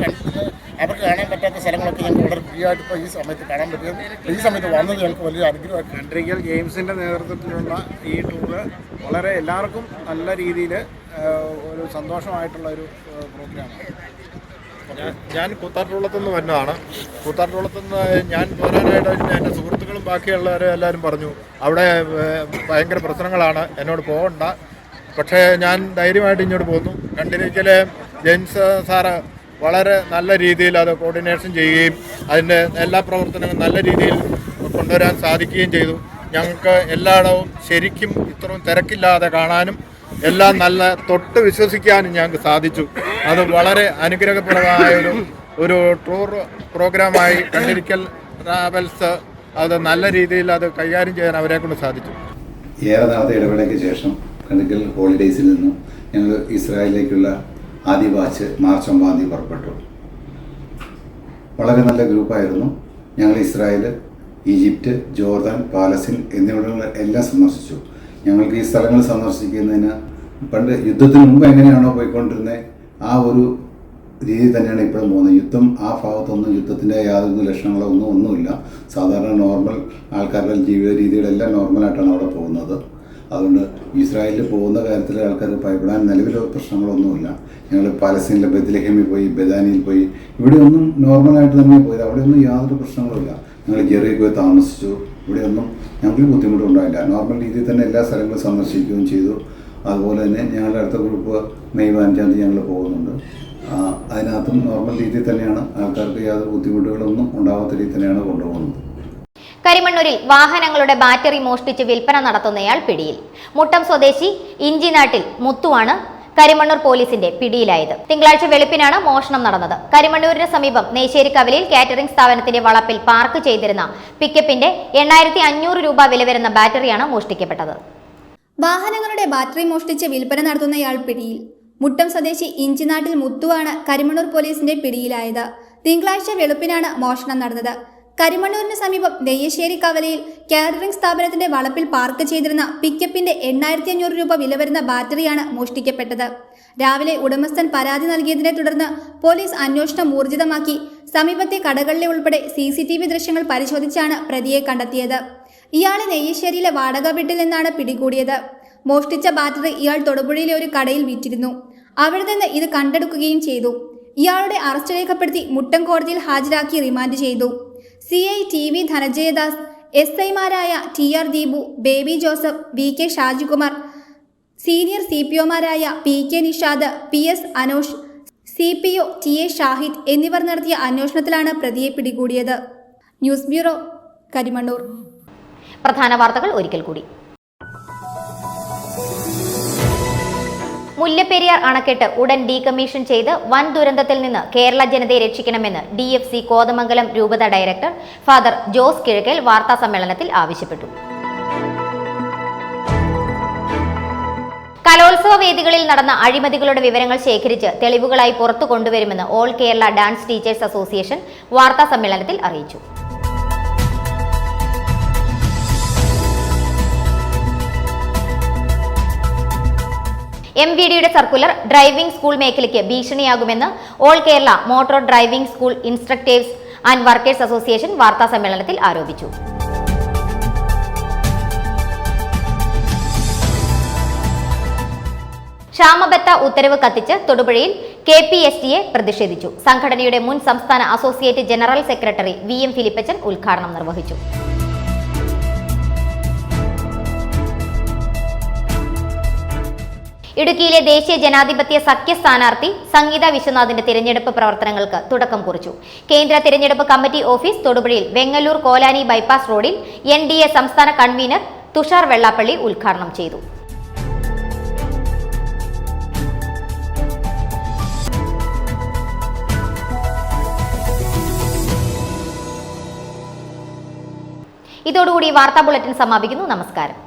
അവർക്ക് കാണാൻ പറ്റാത്ത സ്ഥലങ്ങളൊക്കെ ഞങ്ങൾക്ക് വളരെ ഫ്രീ ആയിട്ട് ഇപ്പോൾ ഈ സമയത്ത് കാണാൻ പറ്റിയത്. ഈ സമയത്ത് വന്നത് ഞങ്ങൾക്ക് വലിയ അനുഗ്രഹമായിട്ട്. കൺട്രിക്കൽ ഗെയിംസിൻ്റെ നേതൃത്വത്തിലുള്ള ഈ ടൂറ് വളരെ എല്ലാവർക്കും നല്ല രീതിയിൽ ഒരു സന്തോഷമായിട്ടുള്ള ഒരു പ്രോഗ്രാമാണ്. ഞാൻ കൂത്താട്ടുകുളത്തുനിന്ന് വരുന്നതാണ്. കൂത്താട്ടുകുളത്തുനിന്ന് ഞാൻ പോരാനായിട്ട് എൻ്റെ സുഹൃത്തുക്കളും ബാക്കിയുള്ളവരെ എല്ലാവരും പറഞ്ഞു അവിടെ ഭയങ്കര പ്രശ്നങ്ങളാണ്, എന്നോട് പോകണ്ട. പക്ഷേ ഞാൻ ധൈര്യമായിട്ട് ഇങ്ങോട്ട് പോന്നു. കണ്ടിരിക്കലെ ജെയിംസ് സാറ് വളരെ നല്ല രീതിയിൽ അത് കോർഡിനേഷൻ ചെയ്യുകയും അതിൻ്റെ എല്ലാ പ്രവർത്തനങ്ങളും നല്ല രീതിയിൽ കൊണ്ടുവരാൻ സാധിക്കുകയും ചെയ്തു. ഞങ്ങൾക്ക് എല്ലായിടവും ശരിക്കും ഇത്രയും തിരക്കില്ലാതെ കാണാനും എല്ലാം നല്ല തൊട്ട് വിശ്വസിക്കാനും ഞങ്ങൾക്ക് സാധിച്ചു. അത് വളരെ അനുഗ്രഹപ്രദമായ ഒരു ടൂർ പ്രോഗ്രാമായി കണ്ടിരിക്കൽ ട്രാവൽസ് അത് നല്ല രീതിയിൽ അത് കൈകാര്യം ചെയ്യാൻ അവരെ കൊണ്ട് സാധിച്ചു. ഏറെ നാളത്തെ ഇടവേളയ്ക്ക് ശേഷം കണ്ടിക്കൽ ഹോളിഡേയ്സിൽ നിന്നും ഞങ്ങൾ ഇസ്രായേലിലേക്കുള്ള ആദ്യ ബാച്ച് മാർച്ച് 9 തീയതി പുറപ്പെട്ടു. വളരെ നല്ല ഗ്രൂപ്പായിരുന്നു. ഞങ്ങൾ ഇസ്രായേൽ, ഈജിപ്റ്റ്, ജോർദാൻ, പാലസ്തീൻ എന്നിവിടങ്ങൾ എല്ലാം സന്ദർശിച്ചു. ഞങ്ങൾക്ക് ഈ സ്ഥലങ്ങൾ സന്ദർശിക്കുന്നതിന് പണ്ട് യുദ്ധത്തിന് മുമ്പ് എങ്ങനെയാണോ പോയിക്കൊണ്ടിരുന്നത് ആ ഒരു രീതി തന്നെയാണ് ഇപ്പോഴും പോകുന്നത്. യുദ്ധം ആ ഭാഗത്തൊന്നും യുദ്ധത്തിൻ്റെ യാതൊരു ലക്ഷണങ്ങളോ ഒന്നുമില്ല. സാധാരണ നോർമൽ ആൾക്കാരുടെ ജീവിത രീതികളെല്ലാം നോർമലായിട്ടാണ് അവിടെ പോകുന്നത്. അതുകൊണ്ട് ഇസ്രായേലിൽ പോകുന്ന കാര്യത്തിൽ ആൾക്കാർ ഭയപ്പെടാൻ നിലവിലെ പ്രശ്നങ്ങളൊന്നുമില്ല. ഞങ്ങൾ പാലസ്തീനിലെ ബെത്ലഹേമിൽ പോയി, ബെദാനിയിൽ പോയി, ഇവിടെയൊന്നും നോർമലായിട്ട് തന്നെ പോയത്. അവിടെയൊന്നും യാതൊരു പ്രശ്നങ്ങളുമില്ല. ഞങ്ങൾ ജെറിയിൽ പോയി താമസിച്ചു. ഇവിടെയൊന്നും ഞങ്ങൾക്ക് ബുദ്ധിമുട്ടുണ്ടായില്ല. നോർമൽ രീതിയിൽ തന്നെ എല്ലാ സ്ഥലങ്ങളും സന്ദർശിക്കുകയും ചെയ്തു. അതുപോലെ തന്നെ ഞങ്ങളുടെ അടുത്ത ഗ്രൂപ്പ് മെയ് 15 തീയതി ഞങ്ങൾ പോകുന്നുണ്ട്. അതിനകത്തും നോർമൽ രീതിയിൽ തന്നെയാണ്, ആൾക്കാർക്ക് യാതൊരു ബുദ്ധിമുട്ടുകളൊന്നും ഉണ്ടാവാത്ത രീതിയിൽ തന്നെയാണ് കൊണ്ടുപോകുന്നത്. കരിമണ്ണൂരിൽ വാഹനങ്ങളുടെ ബാറ്ററി മോഷ്ടിച്ച് വിൽപ്പന നടത്തുന്നയാൾ പിടിയിൽ. മുട്ടം സ്വദേശി ഇഞ്ചിനാട്ടിൽ മുത്തുവാണ് കരിമണ്ണൂർ പോലീസിന്റെ പിടിയിലായത്. തിങ്കളാഴ്ച വെളുപ്പിനാണ് മോഷണം നടന്നത്. കരിമണ്ണൂരിന് സമീപം നെയ്ശ്ശേരി കവലയിൽ കാറ്ററിംഗ് സ്ഥാപനത്തിന്റെ വളപ്പിൽ പാർക്ക് ചെയ്തിരുന്ന പിക്കപ്പിന്റെ 8500 രൂപ വില വരുന്ന ബാറ്ററിയാണ് മോഷ്ടിക്കപ്പെട്ടത്. വാഹനങ്ങളുടെ ബാറ്ററി മോഷ്ടിച്ച് വിൽപ്പന നടത്തുന്നയാൾ പിടിയിൽ. മുട്ടം സ്വദേശി ഇഞ്ചിനാട്ടിൽ മുത്തുവാണ് കരിമണ്ണൂർ പോലീസിന്റെ പിടിയിലായത്. തിങ്കളാഴ്ച വെളുപ്പിനാണ് മോഷണം നടന്നത്. കരിമണ്ണൂരിന് സമീപം നെയ്യശ്ശേരി കവലയിൽ കാറ്ററിംഗ് സ്ഥാപനത്തിന്റെ വളപ്പിൽ പാർക്ക് ചെയ്തിരുന്ന പിക്കപ്പിന്റെ 8500 രൂപ വില വരുന്ന ബാറ്ററിയാണ് മോഷ്ടിക്കപ്പെട്ടത്. രാവിലെ ഉടമസ്ഥൻ പരാതി നൽകിയതിനെ തുടർന്ന് പോലീസ് അന്വേഷണം ഊർജിതമാക്കി സമീപത്തെ കടകളിലെ ഉൾപ്പെടെ CCTV ദൃശ്യങ്ങൾ പരിശോധിച്ചാണ് പ്രതിയെ കണ്ടെത്തിയത്. ഇയാളെ നെയ്യശ്ശേരിയിലെ വാടക വീട്ടിൽ നിന്നാണ് പിടികൂടിയത്. മോഷ്ടിച്ച ബാറ്ററി ഇയാൾ തൊടുപുഴയിലെ ഒരു കടയിൽ വിറ്റിരുന്നു. അവിടെ നിന്ന് ഇത് കണ്ടെടുക്കുകയും ചെയ്തു. ഇയാളുടെ അറസ്റ്റ് രേഖപ്പെടുത്തി മുട്ടം കോടതിയിൽ ഹാജരാക്കി റിമാൻഡ് ചെയ്തു. CI TV ധനജയദാസ്, SI മാരായ TR Deepu, Baby Joseph, VK Shajikumar, senior CPOമാരായ PK Nishad, PS Anosh, CPO TA Shahid എന്നിവർ നടത്തിയ അന്വേഷണത്തിലാണ് പ്രതിയെ പിടികൂടിയത്. News bureau, Karimannoor. പ്രധാന വാർത്തകൾ ഒരിക്കൽ കൂടി. മുല്ലപ്പെരിയാർ അണക്കെട്ട് ഉടൻ ഡീകമ്മീഷൻ ചെയ്ത് വൻ ദുരന്തത്തിൽ നിന്ന് കേരള ജനതയെ രക്ഷിക്കണമെന്ന് DFC കോതമംഗലം രൂപത ഡയറക്ടർ ഫാദർ ജോസ് കിഴക്കേൽ വാർത്താസമ്മേളനത്തിൽ ആവശ്യപ്പെട്ടു. കലോത്സവ വേദികളിൽ നടന്ന അഴിമതികളുടെ വിവരങ്ങൾ ശേഖരിച്ച് തെളിവുകളായി പുറത്തു കൊണ്ടുവരുമെന്ന് all Kerala dance teachers association വാർത്താ സമ്മേളനത്തിൽ അറിയിച്ചു. MVDയുടെ സർക്കുലർ ഡ്രൈവിംഗ് സ്കൂൾ മേഖലയ്ക്ക് ഭീഷണിയാകുമെന്ന് all Kerala motor driving school instructors and workers association വാർത്താ സമ്മേളനത്തിൽ ആരോപിച്ചു. ക്ഷാമബത്ത ഉത്തരവ് കത്തിച്ച് തൊടുപുഴയിൽ KPSTA പ്രതിഷേധിച്ചു. സംഘടനയുടെ മുൻ സംസ്ഥാന അസോസിയേറ്റ് ജനറൽ സെക്രട്ടറി VM ഫിലിപ്പച്ചൻ ഉദ്ഘാടനം നിർവഹിച്ചു. ഇടുക്കിയിലെ ദേശീയ ജനാധിപത്യ സഖ്യ സ്ഥാനാർത്ഥി സംഗീത വിശ്വനാഥിന്റെ തിരഞ്ഞെടുപ്പ് പ്രവർത്തനങ്ങൾക്ക് തുടക്കം കുറിച്ചു. കേന്ദ്ര തിരഞ്ഞെടുപ്പ് കമ്മിറ്റി ഓഫീസ് തൊടുപുഴയിൽ വെങ്ങല്ലൂർ കോലാനി ബൈപ്പാസ് റോഡിൽ NDA സംസ്ഥാന കൺവീനർ തുഷാർ വെള്ളാപ്പള്ളി ഉദ്ഘാടനം ചെയ്തു. ഇതോടുകൂടി വാർത്താ ബുള്ളറ്റിൻ സമാപിക്കുന്നു. നമസ്കാരം.